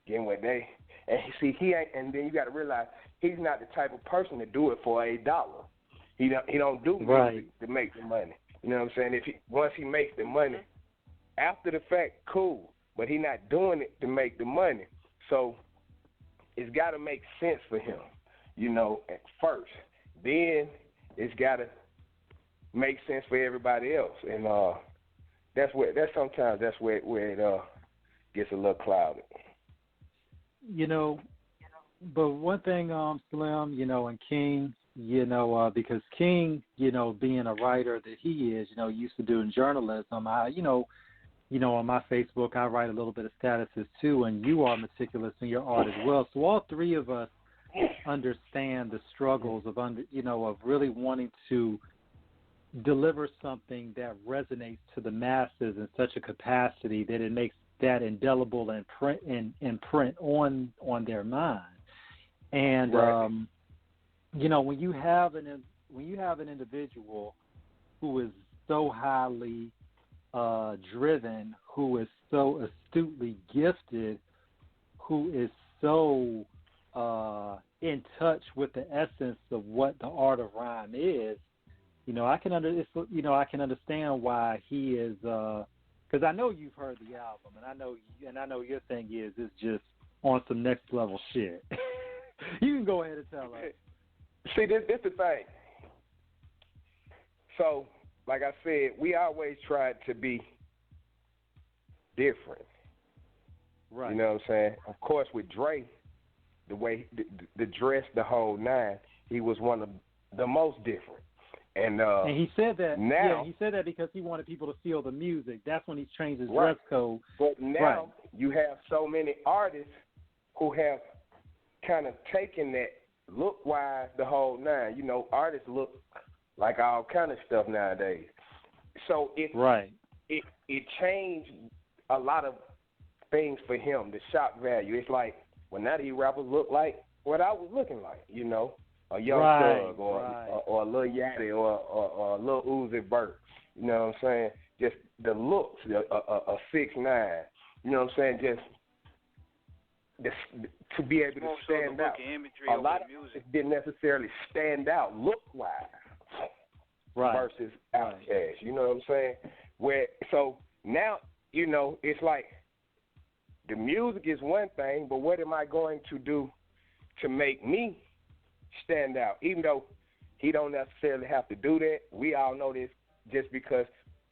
[SPEAKER 7] getting what they. And see, he ain't. And then you got to realize he's not the type of person to do it for $1. He don't do music to make the money. You know what I'm saying? Once he makes the money after the fact, cool. But he's not doing it to make the money. So it's got to make sense for him, you know, at first. Then it's got to make sense for everybody else. And sometimes that's where it gets a little clouded.
[SPEAKER 2] You know, but one thing, Slim, you know, and King, you know, because King, you know, being a writer that he is, you know, used to doing journalism, on my Facebook, I write a little bit of statuses too, and you are meticulous in your art as well. So all three of us understand the struggles of really wanting to deliver something that resonates to the masses in such a capacity that it makes that indelible and print on their mind. And you know, when you have an individual who is so highly driven, who is so astutely gifted, who is so in touch with the essence of what the art of rhyme is, you know, I can understand why he is. Because I know you've heard the album, and I know your thing is it's just on some next level shit. You can go ahead and tell us.
[SPEAKER 7] See, this the thing. So, like I said, we always tried to be different. Right. You know what I'm saying? Of course, with Dre, the way the dress, the whole nine, he was one of the most different. And
[SPEAKER 2] he said that. Now, he said that because he wanted people to feel the music. That's when he's changed his dress code.
[SPEAKER 7] But now you have so many artists who have kind of taken that look-wise, the whole nine. You know, artists look like all kind of stuff nowadays. So it changed a lot of things for him. The shock value. It's like, well, now these rappers look like what I was looking like. You know, a Young Thug or a Lil Yachty or a Lil Uzi Vert. You know what I'm saying? Just the looks, a 6ix9ine. You know what I'm saying? Just to be able to stand out. A lot of music didn't necessarily stand out look-wise versus Outkast. You know what I'm saying? So now, you know, it's like the music is one thing, but what am I going to do to make me stand out? Even though he don't necessarily have to do that. We all know this just because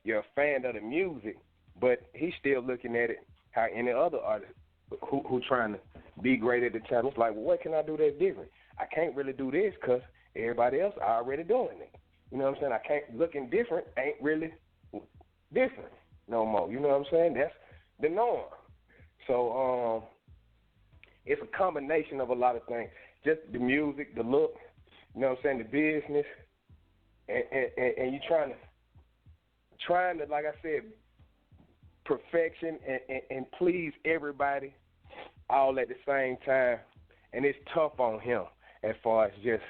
[SPEAKER 7] you're a fan of the music, but he's still looking at it how any other artist who trying to be great at the time. It's like, well, what can I do that's different? I can't really do this because everybody else already doing it. You know what I'm saying? I can't, looking different ain't really different no more. You know what I'm saying? That's the norm. So it's a combination of a lot of things. Just the music, the look, you know what I'm saying, the business, and you trying to, like I said, perfection and please everybody all at the same time. And it's tough on him as far as just,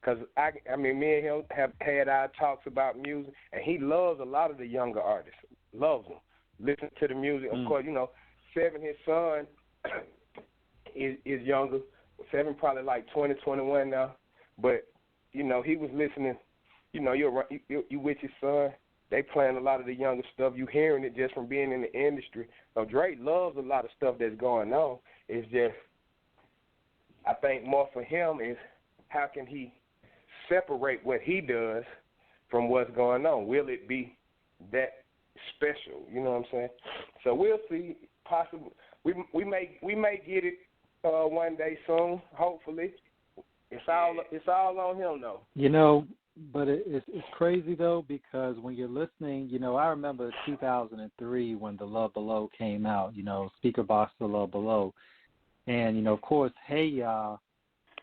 [SPEAKER 7] because, I mean, me and him have had our talks about music, and he loves a lot of the younger artists, loves them, listen to the music. Of course, you know, Seven, his son, is younger. Seven probably like 20, 21 now. But, you know, he was listening. You know, you with your son. They playing a lot of the younger stuff. You hearing it just from being in the industry. So Drake loves a lot of stuff that's going on. It's just, I think more for him is how can he separate what he does from what's going on? Will it be that special? You know what I'm saying? So we'll see. Possibly, we may get it one day soon. Hopefully, it's all on him though.
[SPEAKER 2] You know, but it's crazy though, because when you're listening, you know, I remember 2003 when the Love Below came out. You know, Speaker Box The Love Below, and you know, of course, Hey Ya,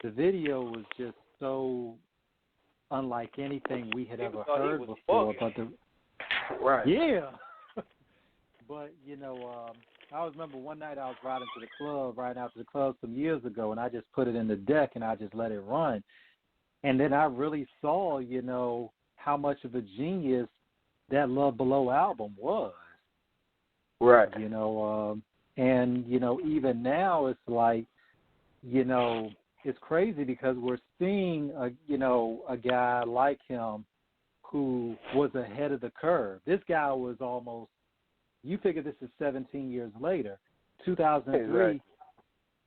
[SPEAKER 2] the video was just so unlike anything we had ever heard before. But yeah. But you know, I always remember one night I was riding out to the club some years ago, and I just put it in the deck and I just let it run. And then I really saw, you know, how much of a genius that Love Below album was.
[SPEAKER 7] Right.
[SPEAKER 2] You know, and, you know, even now it's like, you know, it's crazy because we're seeing, a guy like him who was ahead of the curve. This guy was almost, you figure this is 17 years later, 2003,
[SPEAKER 7] exactly.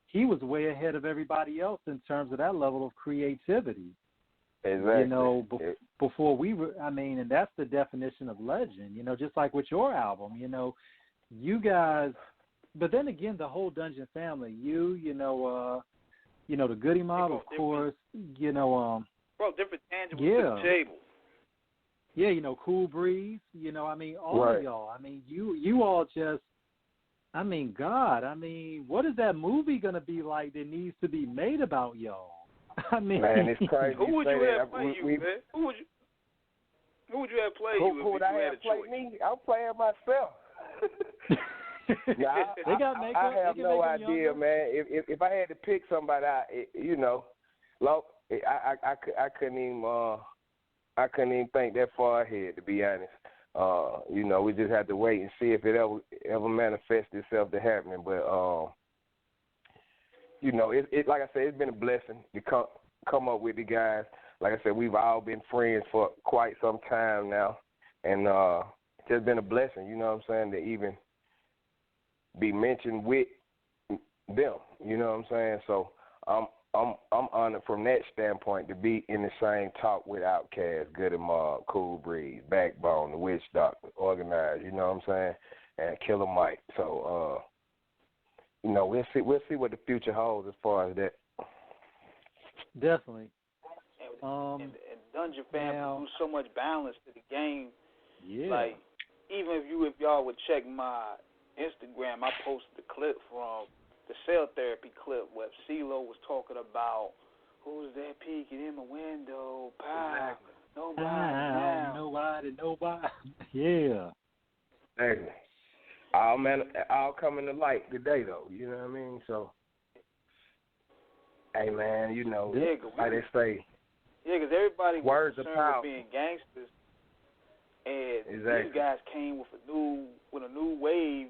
[SPEAKER 2] He was way ahead of everybody else in terms of that level of creativity.
[SPEAKER 7] Exactly.
[SPEAKER 2] You know, before we were, I mean, and that's the definition of legend, you know, just like with your album, you know, you guys, but then again, the whole Dungeon family, you know, the Goody Mob, of course, you know,
[SPEAKER 1] different tangibles to the table.
[SPEAKER 2] Yeah, you know, Cool Breeze, you know, I mean, all of y'all. I mean, you all just, I mean, God, I mean, what is that movie going to be like that needs to be made about y'all? I mean,
[SPEAKER 7] man, it's crazy.
[SPEAKER 1] Who would you have play you, man? Who would you have play you?
[SPEAKER 7] Who would I have play me? I'm playing myself. Yeah,
[SPEAKER 2] they got makeup.
[SPEAKER 7] I have no idea, man. If I had to pick somebody, you know, I couldn't even think that far ahead, to be honest. You know, we just have to wait and see if it ever manifests itself to happening. But you know, it like I said, it's been a blessing to come up with the guys. Like I said, we've all been friends for quite some time now, and it's just been a blessing. You know what I'm saying? To even be mentioned with them. You know what I'm saying? So I'm honored from that standpoint to be in the same talk with Outkast, Goody Mob, Cool Breeze, Backbone, The Witch Doctor, Organized, you know what I'm saying, and Killer Mike. So, you know, we'll see what the future holds as far as that.
[SPEAKER 2] Definitely.
[SPEAKER 1] And Dungeon Family do so much balance to the game.
[SPEAKER 2] Yeah.
[SPEAKER 1] Like, even if y'all would check my Instagram, I posted a clip from the cell therapy clip where CeeLo was talking about who's that peeking in my window, pow, nobody.
[SPEAKER 2] Yeah.
[SPEAKER 7] Exactly. All coming to light today, though. You know what I mean? So Hey, man, you know, like they say.
[SPEAKER 1] Yeah, because everybody was
[SPEAKER 7] Words
[SPEAKER 1] concerned with being gangsters, and these guys came with a new wave,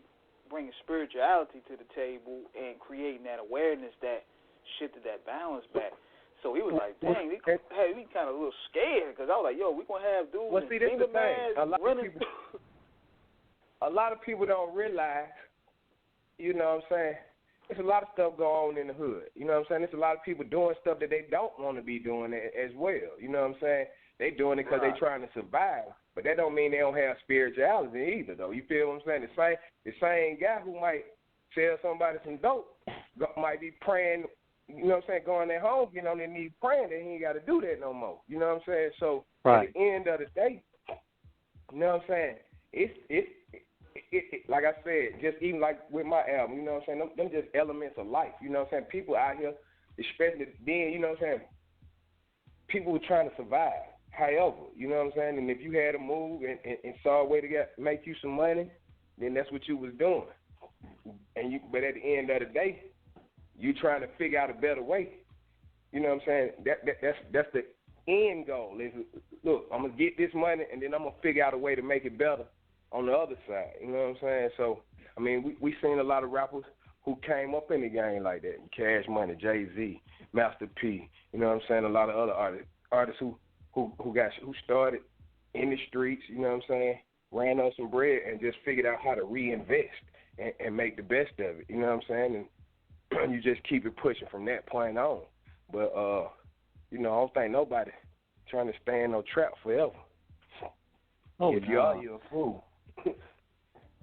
[SPEAKER 1] bringing spirituality to the table and creating that awareness that shifted that balance back. So he was like, dang, we kind of a little scared because I was like, yo, we going to have dudes
[SPEAKER 7] well, see, this
[SPEAKER 1] finger
[SPEAKER 7] the thing.
[SPEAKER 1] mask running.
[SPEAKER 7] A lot of people don't realize, you know what I'm saying, there's a lot of stuff going on in the hood. You know what I'm saying? There's a lot of people doing stuff that they don't want to be doing as well. You know what I'm saying? They doing it because they trying to survive. But that don't mean they don't have spirituality either, though. You feel what I'm saying? The same guy who might sell somebody some dope might be praying, you know what I'm saying, going at home, you know, they need praying that he ain't got to do that no more. You know what I'm saying? So at the end of the day, you know what I'm saying, it's like I said, just even like with my album, you know what I'm saying, them just elements of life. You know what I'm saying? People out here, especially then, you know what I'm saying, people were trying to survive. However, you know what I'm saying, and if you had to move and saw a way to make you some money, then that's what you was doing. But at the end of the day, you trying to figure out a better way. You know what I'm saying? That's the end goal. Is look, I'm gonna get this money and then I'm gonna figure out a way to make it better on the other side. You know what I'm saying? So I mean, we seen a lot of rappers who came up in the game like that. Cash Money, Jay-Z, Master P. You know what I'm saying? A lot of other artists who started in the streets. You know what I'm saying? Ran on some bread and just figured out how to reinvest and make the best of it. You know what I'm saying? And you just keep it pushing from that point on. But, you know, I don't think nobody trying to stay in no trap forever. If you are, you're a fool.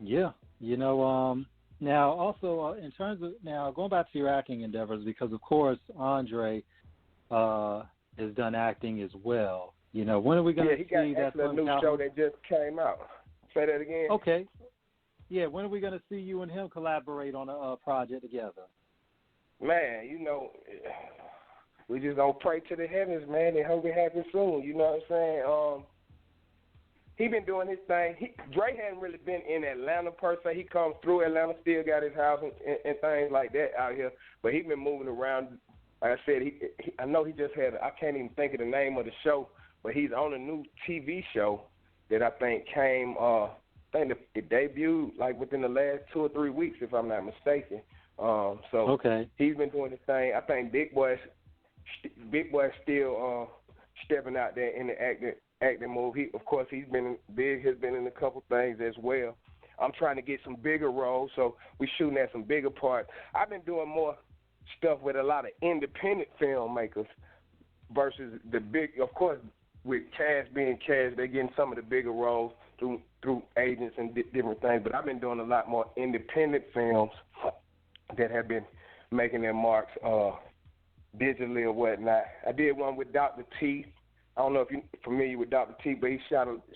[SPEAKER 2] Yeah. You know, now also in terms of, now going back to your acting endeavors, because of course Andre has done acting as well. You know, when are we going to see that
[SPEAKER 7] new show that just came out? Say that again.
[SPEAKER 2] Okay. Yeah, when are we going to see you and him collaborate on a project together?
[SPEAKER 7] Man, you know, we just gonna pray to the heavens, man, and hope it happens soon. You know what I'm saying? He been doing his thing. Dre hadn't really been in Atlanta per se. He comes through Atlanta, still got his house and things like that out here. But he been moving around. Like I said, I know he just had. I can't even think of the name of the show, but he's on a new TV show that I think came. I think it debuted like within the last 2 or 3 weeks, if I'm not mistaken. He's been doing his thing. I think Big Boy's still stepping out there in the acting move. He's been in a couple things as well. I'm trying to get some bigger roles, so we shooting at some bigger parts. I've been doing more stuff with a lot of independent filmmakers versus the big. Of course, with Cash being Cash, they're getting some of the bigger roles through agents and different things. But I've been doing a lot more independent films that have been making their marks digitally or whatnot. I did one with Dr. T. I don't know if you're familiar with Dr. T, but he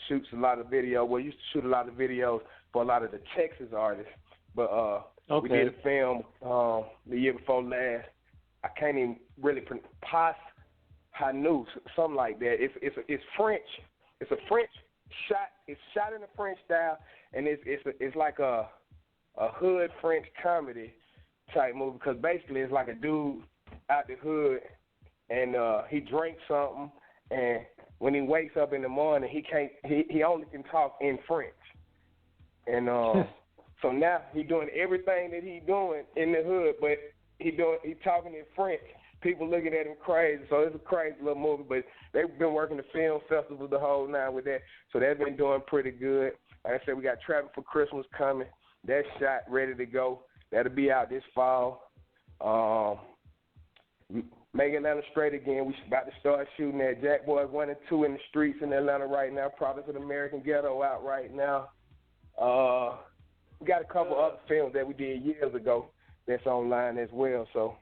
[SPEAKER 7] shoots a lot of video. Well, he used to shoot a lot of videos for a lot of the Texas artists. But we did a film the year before last. I can't even really pronounce. Pas Hanou, something like that. It's French. It's a French shot. It's shot in the French style, and it's like a hood French comedy type movie, because basically it's like a dude out the hood and he drinks something, and when he wakes up in the morning he only can talk in French. And so now he doing everything that he doing in the hood, but he talking in French. People looking at him crazy. So it's a crazy little movie, but they've been working the film festival the whole night with that. So they've been doing pretty good. Like I said, we got Trapping for Christmas coming. That shot ready to go. That'll be out this fall. Make Atlanta Straight Again. We about to start shooting that. Jack Boys 1 and 2 in the streets in Atlanta right now. Products of the American Ghetto out right now. We got a couple other films that we did years ago that's online as well. So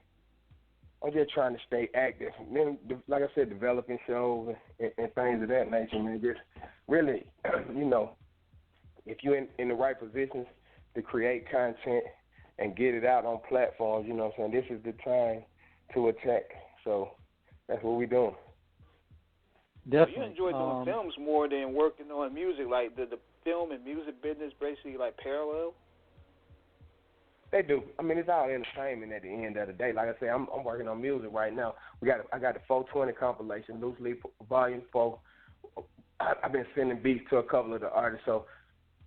[SPEAKER 7] I'm just trying to stay active. Then, like I said, developing shows and things of that nature, man. Just really, you know, if you're in the right positions to create content and get it out on platforms, you know what I'm saying, this is the time to attack. So that's what we're doing.
[SPEAKER 2] Definitely.
[SPEAKER 1] So you enjoy doing films more than working on music, like the film and music business basically like parallel?
[SPEAKER 7] They do. I mean, it's all entertainment at the end of the day. Like I say, I'm working on music right now. I got the 420 compilation, Loose Leaf Volume 4. I've been sending beats to a couple of the artists, so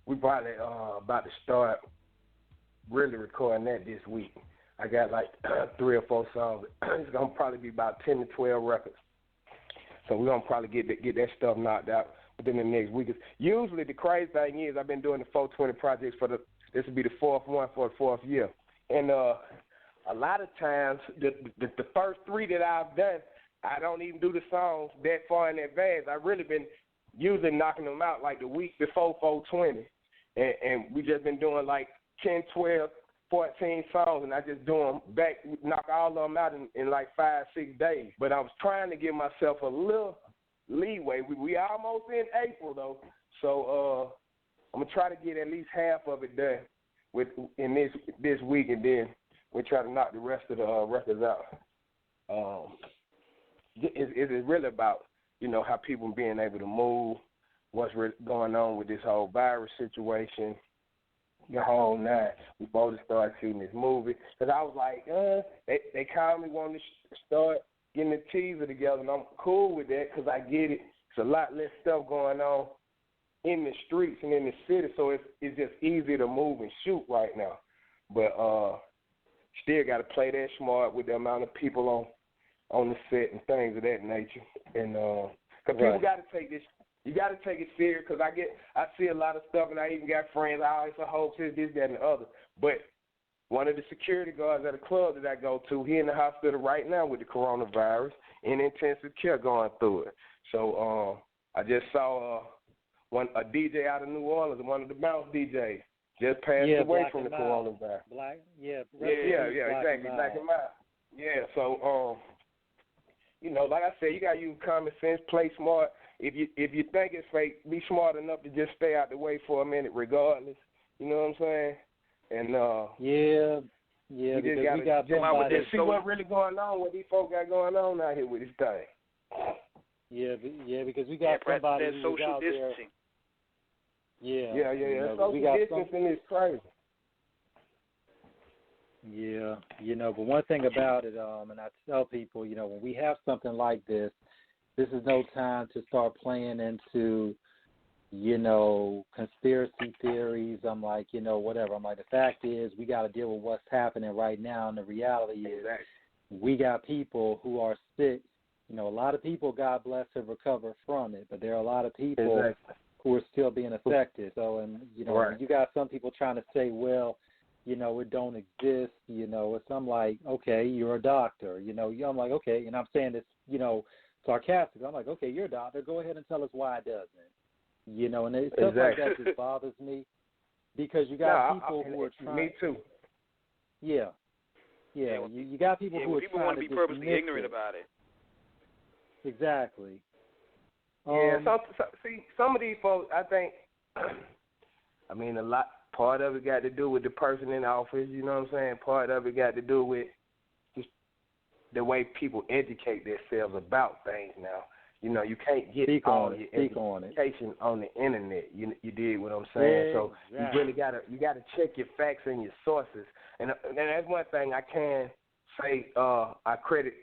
[SPEAKER 7] we probably about to start really recording that this week. I got like 3 or 4 songs. It's gonna probably be about 10 to 12 records. So we're gonna probably get that stuff knocked out within the next week. Usually the crazy thing is I've been doing the 420 projects this will be the 4th one for the 4th year. And a lot of times the first 3 that I've done, I don't even do the songs that far in advance. I've really been usually knocking them out like the week before 420. And we just been doing like 10, 12, 14 songs, and I just do them back, knock all of them out in like 5, 6 days. But I was trying to give myself a little leeway. We almost in April, though. So I'm going to try to get at least half of it done in this week, and then we'll try to knock the rest of the records out. It's really about, how people being able to move, what's really going on with this whole virus situation, the whole nine. We both started shooting this movie. Because I was like, they called me wanting to start getting the teaser together, and I'm cool with that because I get it. It's a lot less stuff going on in the streets and in the city, so it's just easy to move and shoot right now. But still got to play that smart with the amount of people on the set and things of that nature. And because people got to take this. You got to take it serious because I see a lot of stuff, and I even got friends. It's a hoax, this, that, and the other. But one of the security guards at a club that I go to, he in the hospital right now with the coronavirus in intensive care going through it. So I just saw a DJ out of New Orleans, one of the bounce DJs, just passed away from the coronavirus. Exactly. Black and mild. Yeah, so like I said, you gotta use common sense, play smart. If you think it's fake, be smart enough to just stay out the way for a minute, regardless. You know what I'm saying? And
[SPEAKER 2] because we got somebody.
[SPEAKER 7] See what's really going on, what these folks got going on out here with this thing.
[SPEAKER 2] Yeah, because we got somebody who's
[SPEAKER 1] social
[SPEAKER 2] out
[SPEAKER 1] distancing.
[SPEAKER 2] there.
[SPEAKER 7] Yeah. Social distancing is crazy.
[SPEAKER 2] Yeah, but one thing about it, and I tell people, when we have something like this is no time to start playing into, conspiracy theories. I'm like, whatever. I'm like, the fact is we got to deal with what's happening right now, and the reality is we got people who are sick. A lot of people, God bless, have recovered from it, but there are a lot of people who are still being affected. So, and, you got some people trying to say, well, it don't exist, I'm like, okay, you're a doctor, I'm like, okay, and I'm saying this, sarcastic. I'm like, okay, you're a doctor, go ahead and tell us why it doesn't, and stuff like that just bothers me because you got people who are trying.
[SPEAKER 7] Me too.
[SPEAKER 2] Yeah. You got people who are
[SPEAKER 1] people
[SPEAKER 2] trying
[SPEAKER 1] want to be purposely ignorant about it.
[SPEAKER 2] Exactly.
[SPEAKER 7] Some of these folks, I think, I mean, part of it got to do with the person in office, you know what I'm saying? Part of it got to do with just the way people educate themselves about things now. You can't get all your education on the internet. You dig what I'm saying? So you really gotta check your facts and your sources. And that's one thing I can say. I credit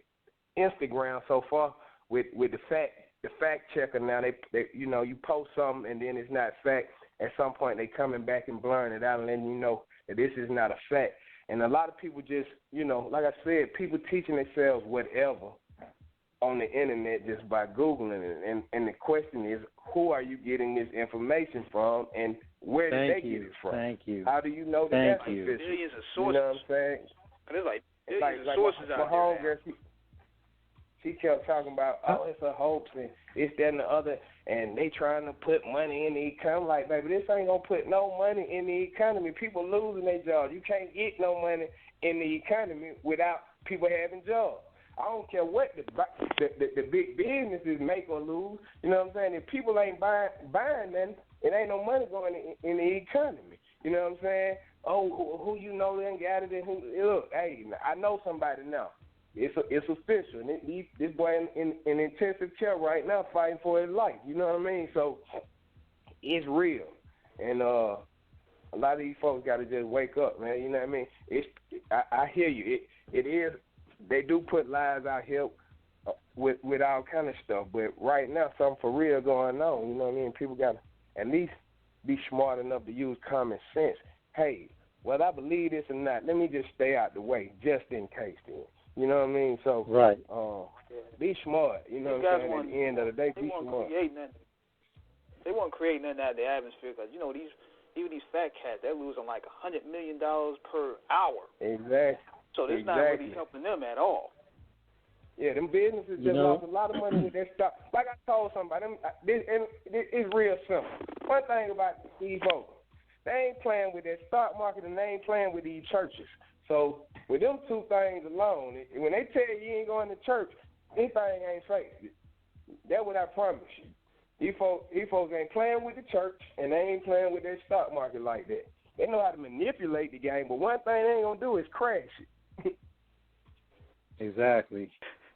[SPEAKER 7] Instagram so far with the fact checker. Now they you post something and then it's not fact. At some point, they coming back and blurring it out and letting you know that this is not a fact. And a lot of people just, like I said, people teaching themselves whatever on the internet just by Googling it. And the question is, who are you getting this information from and where did they get it from?
[SPEAKER 2] Thank you.
[SPEAKER 7] How do you know that that's official?
[SPEAKER 1] Millions of sources.
[SPEAKER 7] You know what I'm saying?
[SPEAKER 1] There's like billions of sources out there.
[SPEAKER 7] She kept talking about, it's a hoax and it's that and the other, and they trying to put money in the economy. I'm like, baby, this ain't going to put no money in the economy. People losing their jobs. You can't get no money in the economy without people having jobs. I don't care what the big businesses make or lose. You know what I'm saying? If people ain't buying nothing, it ain't no money going in the economy. You know what I'm saying? Oh, who you know then got it? And look, hey, I know somebody now. It's official. And this boy in intensive care right now fighting for his life. You know what I mean? So it's real. And A lot of these folks got to just wake up, man. You know what I mean? I hear you. It is. They do put lies out here with all kind of stuff, but right now something for real going on. You know what I mean? People got to at least be smart enough to use common sense. Hey, whether I believe this or not, let me just stay out the way just in case. Then you know what I mean? So
[SPEAKER 2] right.
[SPEAKER 7] Be smart. You know what I'm saying? At the end of the day, be smart.
[SPEAKER 1] They won't create nothing out of the atmosphere because even these fat cats, they're losing like $100 million per hour.
[SPEAKER 7] Exactly.
[SPEAKER 1] So it's not really helping them at all.
[SPEAKER 7] Yeah, them businesses just lost a lot of money with their stock. Like I told somebody, it's real simple. One thing about these folks, they ain't playing with their stock market and they ain't playing with these churches. So with them two things alone, when they tell you ain't going to church, this thing ain't fake. That's what I promise you. These folks ain't playing with the church and they ain't playing with their stock market like that. They know how to manipulate the game, but one thing they ain't going to do is crash it.
[SPEAKER 2] Exactly.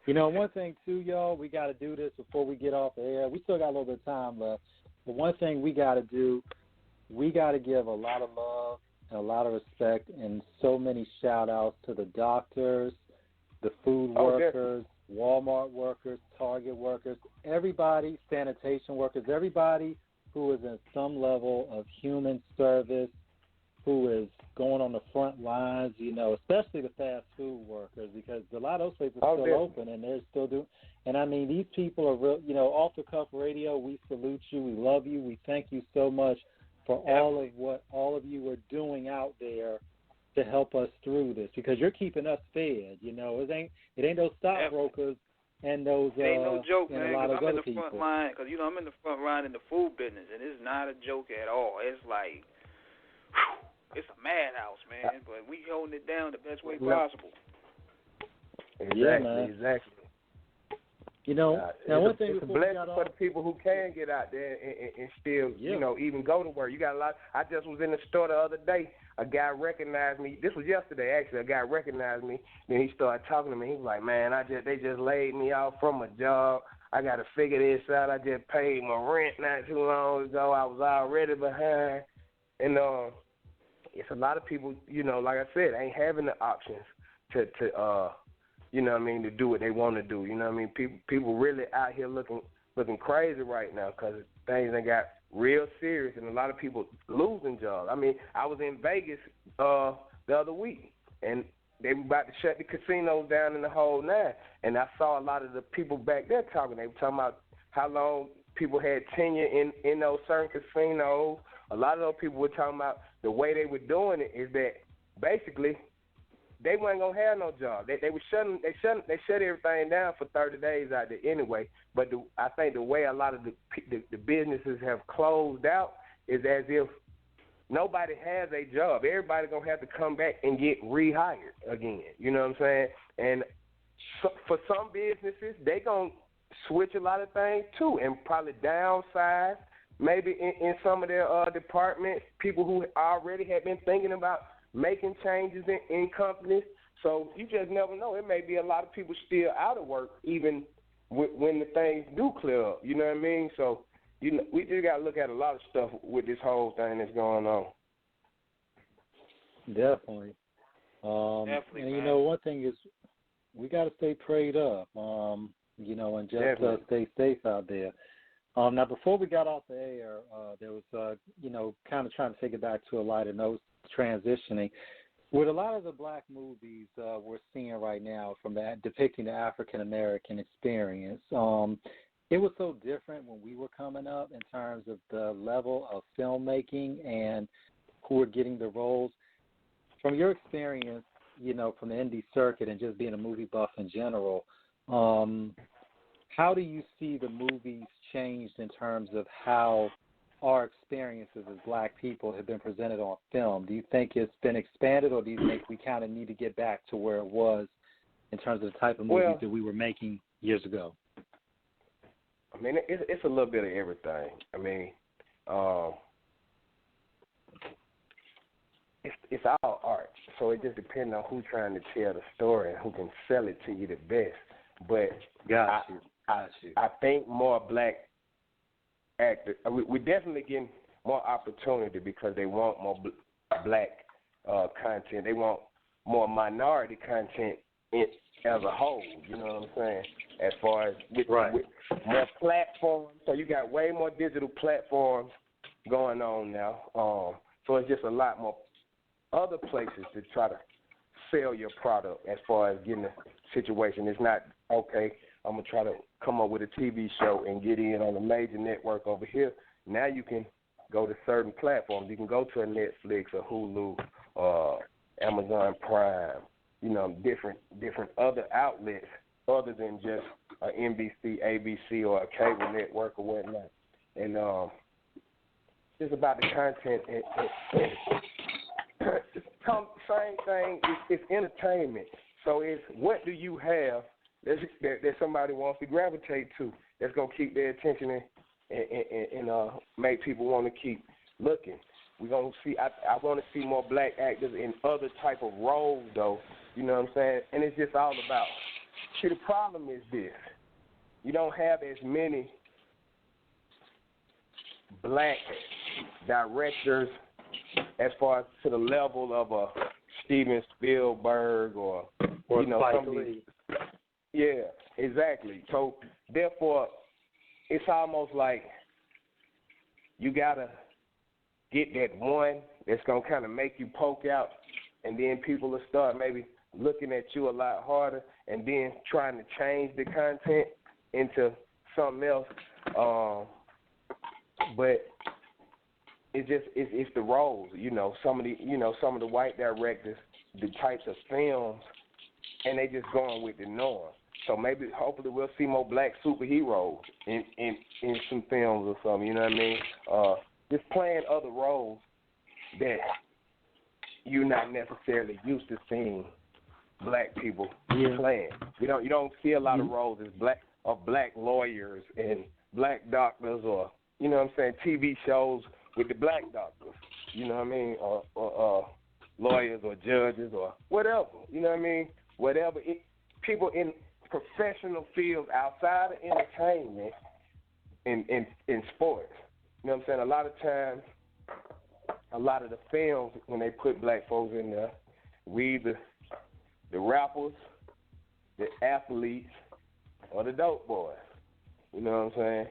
[SPEAKER 2] You know, one thing, too, y'all, we got to do this before we get off the air. We still got a little bit of time left. But one thing we got to do, we got to give a lot of love and a lot of respect and so many shout-outs to the doctors, the food workers, Walmart workers, Target workers, everybody, sanitation workers, everybody who is in some level of human service, who is going on the front lines, you know, especially the fast food workers, because a lot of those places are still open and they're still doing. And I mean, these people are real. You know, Off the Cuff Radio, we salute you, we love you, we thank you so much for all of what all of you are doing out there to help us through this, because you're keeping us fed. You know, it ain't those stockbrokers and those
[SPEAKER 1] it ain't no joke,
[SPEAKER 2] and
[SPEAKER 1] man.
[SPEAKER 2] a lot of
[SPEAKER 1] I'm in
[SPEAKER 2] other
[SPEAKER 1] the front
[SPEAKER 2] people.
[SPEAKER 1] line because I'm in the front line in the food business, and it's not a joke at all. It's like, it's a madhouse, man. But we holding it down the best way possible.
[SPEAKER 7] Exactly.
[SPEAKER 2] You know, now one thing
[SPEAKER 7] it's a blessing for the people who can get out there and still, you know, even go to work. You got a lot. I just was in the store the other day. A guy recognized me. This was yesterday, actually. A guy recognized me. Then he started talking to me. He was like, "Man, they just laid me off from a job. I got to figure this out. I just paid my rent not too long ago. I was already behind." And it's a lot of people, you know, like I said, ain't having the options to you know what I mean, to do what they want to do. You know what I mean? People really out here looking crazy right now because things done got real serious and a lot of people losing jobs. I mean, I was in Vegas the other week, and they were about to shut the casinos down in the whole nine, and I saw a lot of the people back there talking. They were talking about how long people had tenure in those certain casinos. A lot of those people were talking about the way they were doing it is that basically they weren't gonna have no job. They shut everything down for 30 days out there anyway. But I think the way a lot of the businesses have closed out is as if nobody has a job. Everybody gonna have to come back and get rehired again. You know what I'm saying? And for some businesses, they gonna switch a lot of things too, and probably downsize. Maybe in some of their departments, people who already have been thinking about making changes in companies. So you just never know. It may be a lot of people still out of work even when the things do clear up. You know what I mean? So we just got to look at a lot of stuff with this whole thing that's going on.
[SPEAKER 2] Definitely.
[SPEAKER 1] Definitely,
[SPEAKER 2] and,
[SPEAKER 1] man.
[SPEAKER 2] you know, one thing is we got to stay prayed up, you know, and just stay safe out there. Now, before we got off the air, there was, you know, kind of trying to take it back to a lighter note, transitioning. With a lot of the black movies we're seeing right now from that depicting the African-American experience, it was so different when we were coming up in terms of the level of filmmaking and who were getting the roles. From your experience, you know, from the indie circuit and just being a movie buff in general, how do you see the movies changed in terms of how our experiences as black people have been presented on film? Do you think it's been expanded, or do you think we kind of need to get back to where it was in terms of the type of movies that we were making years ago?
[SPEAKER 7] I mean, it's a little bit of everything. I mean, it's all art, so it just depends on who's trying to tell the story and who can sell it to you the best. But I think more black actors, we're definitely getting more opportunity because they want black content. They want more minority content as a whole. You know what I'm saying? As far as with more platforms, so you got way more digital platforms going on now. So it's just a lot more other places to try to sell your product as far as getting a situation. It's not, okay, I'm going to try to come up with a TV show and get in on a major network over here. Now you can go to certain platforms. You can go to a Netflix or Hulu or Amazon Prime, you know, different other outlets other than just a NBC, ABC, or a cable network or whatnot. And it's about the content. Same thing. It's entertainment. So it's what do you have that somebody wants to gravitate to that's going to keep their attention and make people want to keep looking. We're going to see. I want to see more black actors in other type of roles, though. You know what I'm saying? And it's just all about. See, the problem is this: you don't have as many black directors as far as to the level of a Steven Spielberg or you know somebody. Yeah, exactly. So therefore, it's almost like you gotta get that one that's gonna kind of make you poke out, and then people will start maybe looking at you a lot harder, and then trying to change the content into something else. But it's the roles, you know. Some of the white directors, the types of films, and they just going with the norm. So maybe, hopefully, we'll see more black superheroes in some films or something. You know what I mean? Just playing other roles that you're not necessarily used to seeing black people playing. You don't see a lot of roles as black lawyers and black doctors, or you know what I'm saying, TV shows with the black doctors. You know what I mean? Or lawyers or judges or whatever. You know what I mean? Whatever. People in professional fields outside of entertainment in sports. You know what I'm saying? A lot of times, a lot of the films, when they put black folks in there, we either the rappers, the athletes, or the dope boys. You know what I'm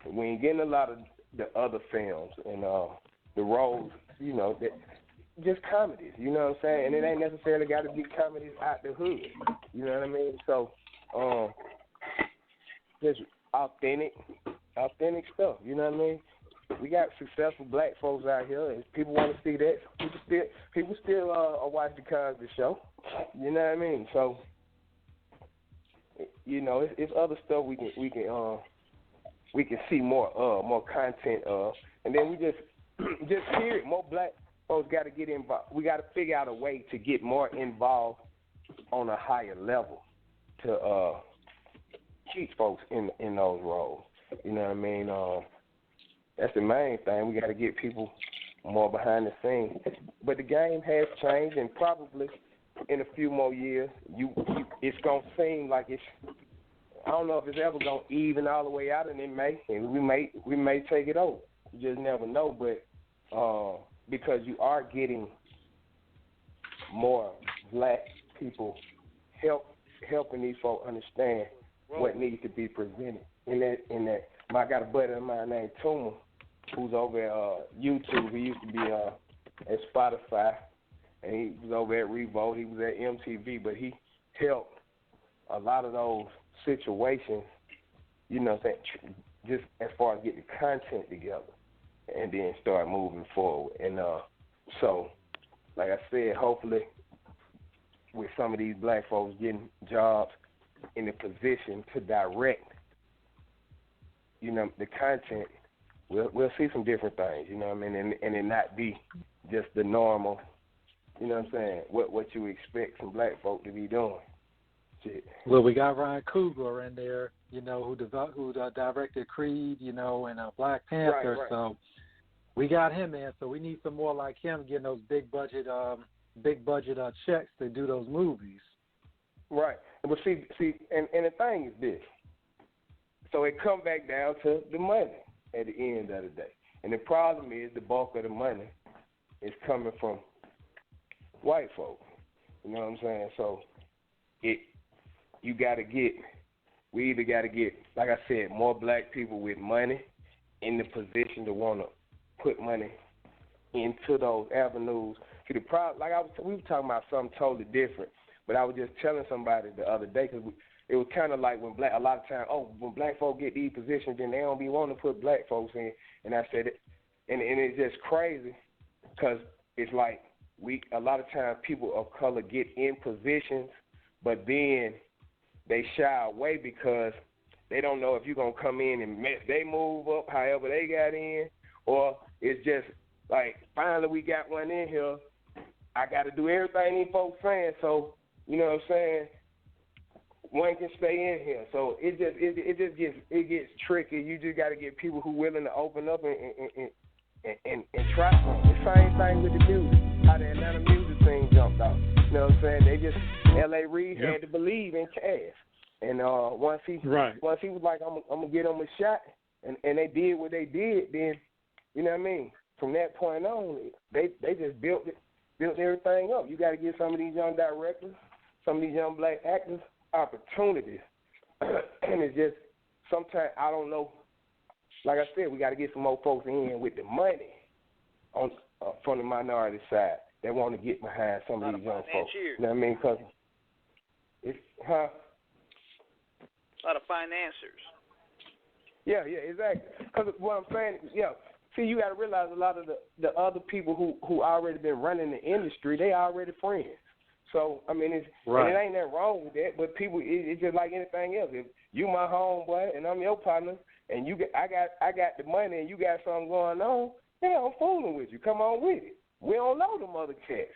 [SPEAKER 7] saying? We ain't getting a lot of the other films and the roles, you know, that just comedies. You know what I'm saying? And it ain't necessarily got to be comedies out the hood. You know what I mean? So, just authentic stuff. You know what I mean? We got successful black folks out here, and people want to see that. People still watch the Cosby Show. You know what I mean? So, you know, it's other stuff we can see more content of, and then we just period. More black folks got to get involved. We got to figure out a way to get more involved on a higher level to keep folks in those roles. You know what I mean? That's the main thing. We got to get people more behind the scenes. But the game has changed, and probably in a few more years, it's gonna seem like it's. I don't know if it's ever gonna even all the way out, and it may, and we may take it over. You just never know. But because you are getting more black people helping these folks understand what needs to be presented. In that, I got a buddy of mine named Tuma, who's over at YouTube. He used to be at Spotify, and he was over at Revolt. He was at MTV, but he helped a lot of those situations, you know, just as far as getting the content together and then start moving forward. And so, like I said, hopefully with some of these black folks getting jobs in a position to direct, you know, the content, we'll see some different things, you know what I mean, and it not be just the normal, you know what I'm saying, what you expect some black folk to be doing. Shit.
[SPEAKER 2] Well, we got Ryan Coogler in there, you know, who directed Creed, you know, and Black Panther.
[SPEAKER 7] Right.
[SPEAKER 2] So we got him in. So we need some more like him getting those big budget checks to do those movies.
[SPEAKER 7] Right. But see, and the thing is this. So it comes back down to the money at the end of the day. And the problem is the bulk of the money is coming from white folk. You know what I'm saying? So we either got to get, like I said, more black people with money in the position to want to put money into those avenues. See, the problem, we were talking about something totally different, but I was just telling somebody the other day, because it was kind of like when a lot of times, when black folk get these positions, then they don't be wanting to put black folks in. And I said it, and it's just crazy, because it's like a lot of times people of color get in positions, but then they shy away because they don't know if you're going to come in and mess they move up however they got in, or it's just like, finally we got one in here. I got to do everything these folks saying, so, you know what I'm saying, one can stay in here. So it gets tricky. You just got to get people who willing to open up and try something. The same thing with the music, how the Atlanta music thing jumped out. You know what I'm saying? They just, L.A. Reid had to believe in Cass. And once he was like, I'm going to get him a shot, and they did what they did, then, you know what I mean? From that point on, they just built everything up. You got to give some of these young directors, some of these young black actors opportunities. And it's just, sometimes, I don't know, like I said, we got to get some more folks in with the money on from the minority side that want to get behind some of these young folks. You know what I mean? Because it's,
[SPEAKER 1] a lot of financiers.
[SPEAKER 7] Yeah, exactly. Because what I'm saying, see, you got to realize a lot of the other people who already been running the industry, they already friends. So, I mean, and it ain't nothing wrong with that, but people, it's just like anything else. If you my homeboy and I'm your partner, and I got the money and you got something going on, I'm fooling with you. Come on with it. We don't know them other cats.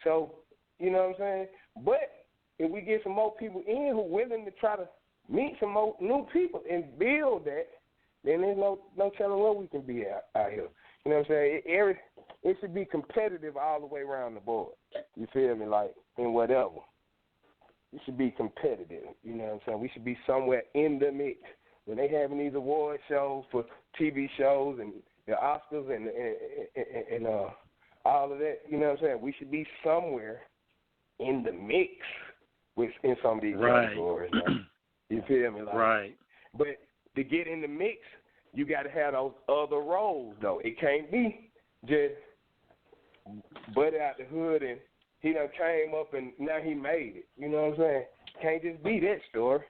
[SPEAKER 7] So, you know what I'm saying? But if we get some more people in who willing to try to meet some more new people and build that, then there's no telling what we can be out here. You know what I'm saying? It should be competitive all the way around the board. You feel me? Like, in whatever. It should be competitive. You know what I'm saying? We should be somewhere in the mix. When they having these award shows for TV shows and the Oscars and all of that, you know what I'm saying? We should be somewhere in the mix in some of these categories. Like, you feel me? Like, but to get in the mix, you got to have those other roles, though. It can't be just butt out the hood and he done came up and now he made it. You know what I'm saying? Can't just be that story.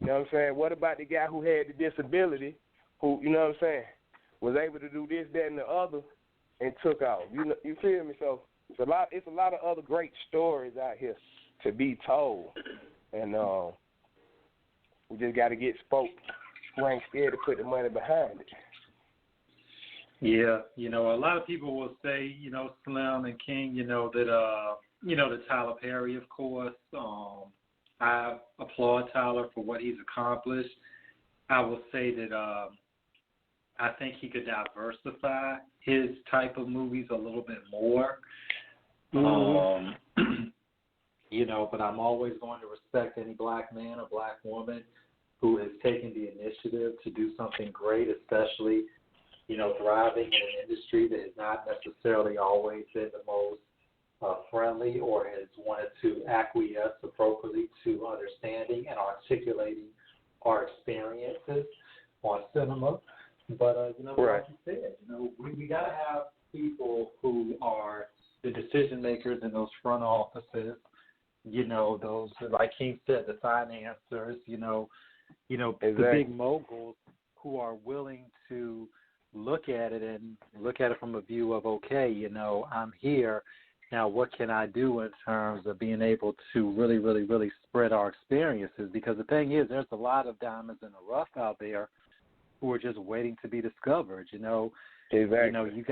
[SPEAKER 7] You know what I'm saying? What about the guy who had the disability, who, you know what I'm saying, was able to do this, that, and the other and took off? You feel me? So it's a lot of other great stories out here to be told. And we just got to get spoke who ain't scared to put the money behind it.
[SPEAKER 2] Yeah, a lot of people will say, Slim and King, that, the Tyler Perry, of course. I applaud Tyler for what he's accomplished. I will say that I think he could diversify his type of movies a little bit more. But I'm always going to respect any black man or black woman who has taken the initiative to do something great, especially, thriving in an industry that has not necessarily always been the most friendly or has wanted to acquiesce appropriately to understanding and articulating our experiences on cinema. But, like you said, we got to have people who are the decision makers in those front offices, those, like King said, the financiers, the big moguls who are willing to look at it from a view of, okay, I'm here. Now, what can I do in terms of being able to really, really, really spread our experiences? Because the thing is, there's a lot of diamonds in the rough out there who are just waiting to be discovered. Exactly. You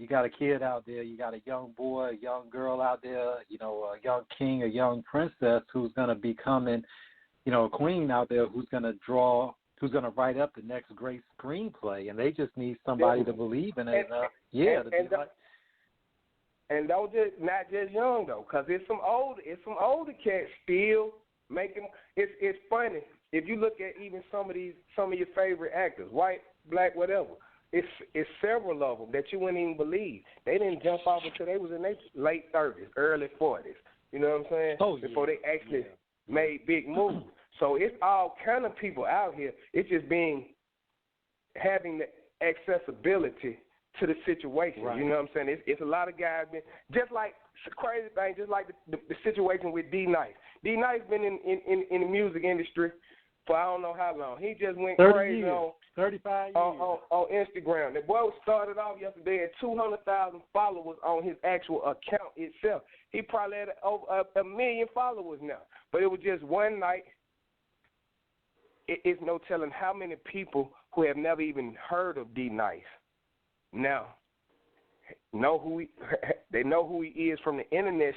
[SPEAKER 2] got a kid out there, you got a young boy, a young girl out there, a young king, a young princess who's going to be coming, a queen out there who's going to write up the next great screenplay, and they just need somebody to believe in it.
[SPEAKER 7] And those not just young though, because it's some older cats still making. It's funny if you look at even some of your favorite actors, white, black, whatever. it's several of them that you wouldn't even believe. They didn't jump off until they was in their late 30s, early 40s. You know what I'm saying? Before they actually made big moves. So it's all kind of people out here. It's just having the accessibility to the situation. Right. You know what I'm saying? It's a lot of guys just like crazy thing, just like the situation with D Nice. D Nice been in the music industry for I don't know how long. He just went
[SPEAKER 2] 30
[SPEAKER 7] crazy
[SPEAKER 2] years.
[SPEAKER 7] on
[SPEAKER 2] 35 years.
[SPEAKER 7] On Instagram. The boy started off yesterday at 200,000 followers on his actual account itself. He probably had over a million followers now. But it was just one night. It's no telling how many people who have never even heard of D Nice now they know who he is from the internet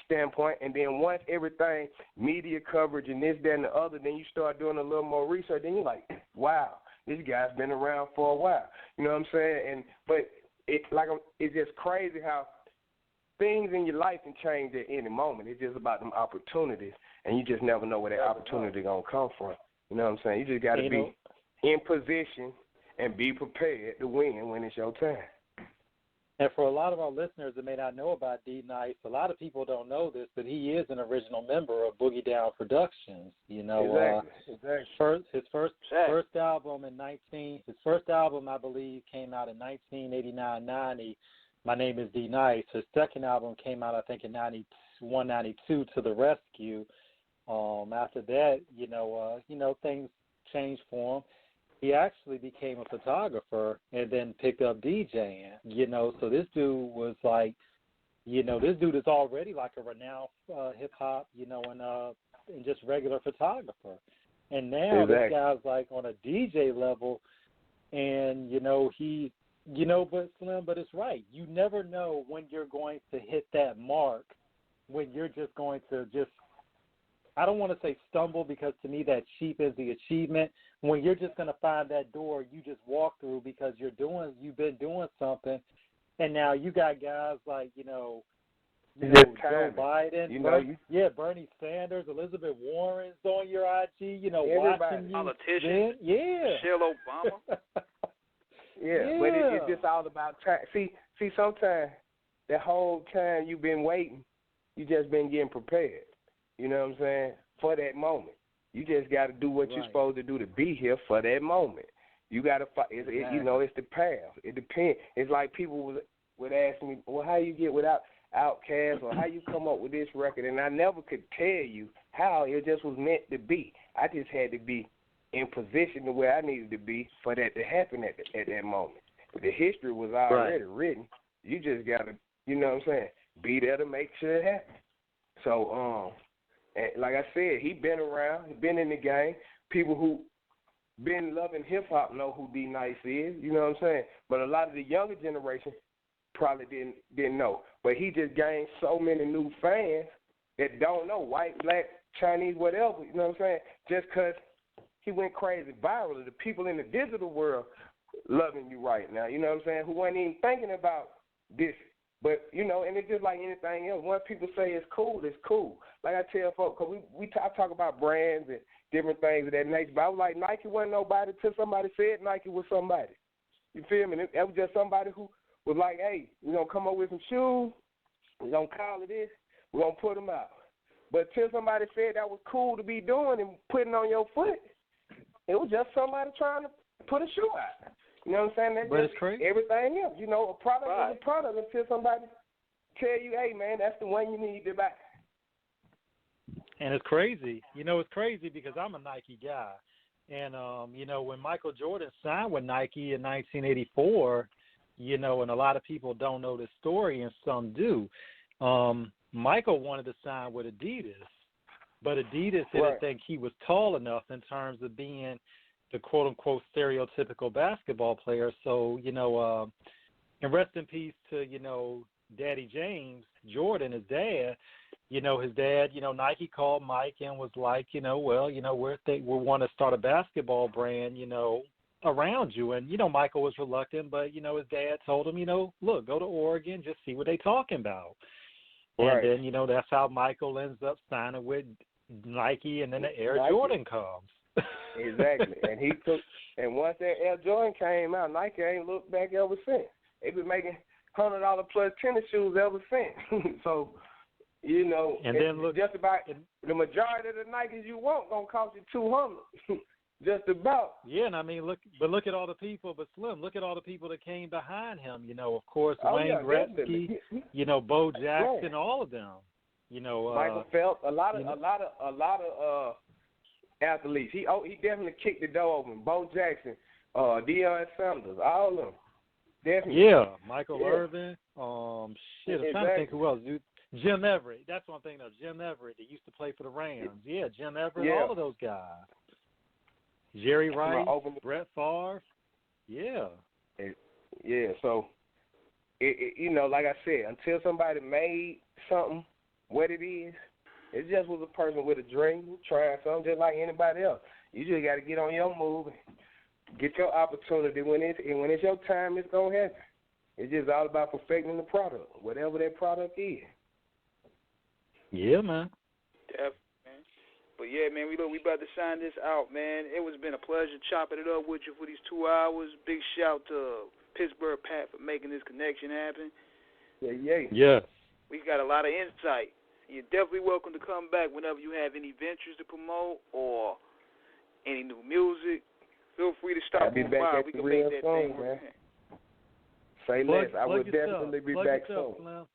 [SPEAKER 7] standpoint, and then once everything, media coverage and this, that, and the other, then you start doing a little more research, then you're like, wow, this guy's been around for a while. You know what I'm saying? But it's just crazy how things in your life can change at any moment. It's just about them opportunities, and you just never know where that opportunity going to come from. You know what I'm saying? You just got to be in position and be prepared to win when it's your time.
[SPEAKER 2] And for a lot of our listeners that may not know about D Nice, a lot of people don't know this, but he is an original member of Boogie Down Productions. You know,
[SPEAKER 7] exactly.
[SPEAKER 2] His first album his first album, I believe, came out in 1989-90. My Name Is D Nice. His second album came out, I think, in 91, 92, To the Rescue. After that, things changed for him. He actually became a photographer and then picked up DJing, so this dude was like, this dude is already like a renowned hip-hop, and just regular photographer. And now this guy's like on a DJ level, and, but Slim, but it's right. You never know when you're going to hit that mark, when you're just going to I don't want to say stumble, because to me that cheapens the achievement. When you're just going to find that door you just walk through because you've been doing something, and now you got guys like, Joe Biden, Bernie Sanders, Elizabeth Warren's on your IG, watching you.
[SPEAKER 1] Politicians. Michelle Obama.
[SPEAKER 7] But it's just all about time. See, sometimes the whole time you've been waiting, you just been getting prepared. You know what I'm saying? For that moment. You just got to do what you're supposed to do to be here for that moment. You got to fight. It's the path. It depends. It's like people would ask me, well, how you get without Outkast, or how you come up with this record? And I never could tell you how. It just was meant to be. I just had to be in position to where I needed to be for that to happen at that moment. But the history was already written. You just got to, you know what I'm saying, be there to make sure it happens. So, and like I said, he been around, he been in the game. People who been loving hip-hop know who D Nice is, you know what I'm saying? But a lot of the younger generation probably didn't know. But he just gained so many new fans that don't know, white, black, Chinese, whatever, you know what I'm saying? Just because he went crazy viral. The people in the digital world loving you right now, you know what I'm saying, who weren't even thinking about this. But, and it's just like anything else. Once people say it's cool, it's cool. Like I tell folks, because I talk about brands and different things of that nature. But I was like, Nike wasn't nobody till somebody said Nike was somebody. You feel me? That was just somebody who was like, hey, we're going to come up with some shoes. We're going to call it this. We're going to put them out. But till somebody said that was cool to be doing and putting on your foot, it was just somebody trying to put a shoe out. You know what I'm saying?
[SPEAKER 2] But it's crazy.
[SPEAKER 7] Everything else. A product is a product until somebody tell you, hey, man, that's the one you need to buy.
[SPEAKER 2] And it's crazy. It's crazy because I'm a Nike guy. And, when Michael Jordan signed with Nike in 1984, and a lot of people don't know this story and some do, Michael wanted to sign with Adidas. But Adidas didn't think he was tall enough in terms of being the quote-unquote stereotypical basketball player. So, and rest in peace to, Daddy James Jordan, his dad. Nike called Mike and was like, we want to start a basketball brand, around you. And, Michael was reluctant, but, his dad told him, look, go to Oregon, just see what they talking about.
[SPEAKER 7] Right.
[SPEAKER 2] And then, that's how Michael ends up signing with Nike, and then the Air Jordan comes.
[SPEAKER 7] Exactly. And once that Air Jordan came out, Nike ain't looked back ever since. They been making $100 plus tennis shoes ever since. So, you know,
[SPEAKER 2] and then look,
[SPEAKER 7] just about the majority of the Nikes you want gonna cost you $200. Just about.
[SPEAKER 2] Yeah, and I mean, look at all the people, but Slim, look at all the people that came behind him. You know, of course, Wayne Gretzky, you know, Bo Jackson, all of them. You know,
[SPEAKER 7] Michael Phelps, a lot of athletes. He definitely kicked the door open. Bo Jackson, Deion Sanders, all of them. Definitely.
[SPEAKER 2] Yeah, Michael Irvin. I'm trying to think who else. Dude. Jim Everett. That's one thing, though. Jim Everett, that used to play for the Rams. Yeah, Jim Everett, all of those guys. Jerry Rice, Brett Favre. Yeah.
[SPEAKER 7] Yeah, so, you know, like I said, until somebody made something what it is, it just was a person with a dream, trying something just like anybody else. You just got to get on your move and get your opportunity. When it's your time, it's going to happen. It's just all about perfecting the product, whatever that product is.
[SPEAKER 2] Yeah, man.
[SPEAKER 1] Definitely, man. But yeah, man, we about to sign this out, man. It was been a pleasure chopping it up with you for these 2 hours. Big shout to Pittsburgh Pat for making this connection happen.
[SPEAKER 2] Yeah.
[SPEAKER 1] We got a lot of insight. You're definitely welcome to come back whenever you have any ventures to promote or any new music. Feel free to stop on by. We can make that thing work.
[SPEAKER 7] Say less. I will definitely be back soon.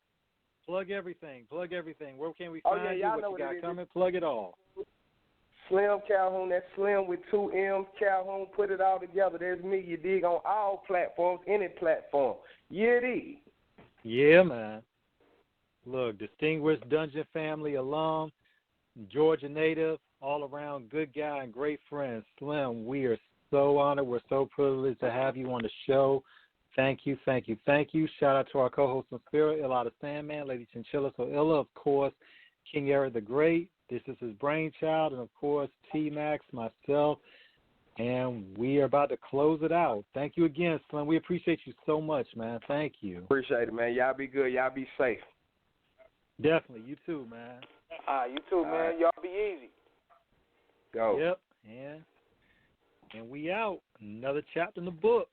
[SPEAKER 2] Plug everything. Where can we find you? What you got coming? Plug it all.
[SPEAKER 7] Slimm Calhoun. That's Slim with 2 M's. Calhoun. Put it all together. There's me. You dig, on all platforms, any platform. You dig.
[SPEAKER 2] Yeah, man. Look, distinguished Dungeon family alum, Georgia native, all around good guy and great friend. Slim, we are so honored. We're so privileged to have you on the show. Thank you. Shout out to our co-host in spirit, Ilada Sandman, Lady Chinchilla So Illa, of course, King Eric the Great. This is his brainchild, and of course, T-Max, myself, and we are about to close it out. Thank you again, Slim. We appreciate you so much, man. Thank you.
[SPEAKER 7] Appreciate it, man. Y'all be good. Y'all be safe.
[SPEAKER 2] Definitely. You too, man.
[SPEAKER 1] You too, man. Right. Y'all be easy.
[SPEAKER 7] Go.
[SPEAKER 2] Yep. And we out. Another chapter in the book.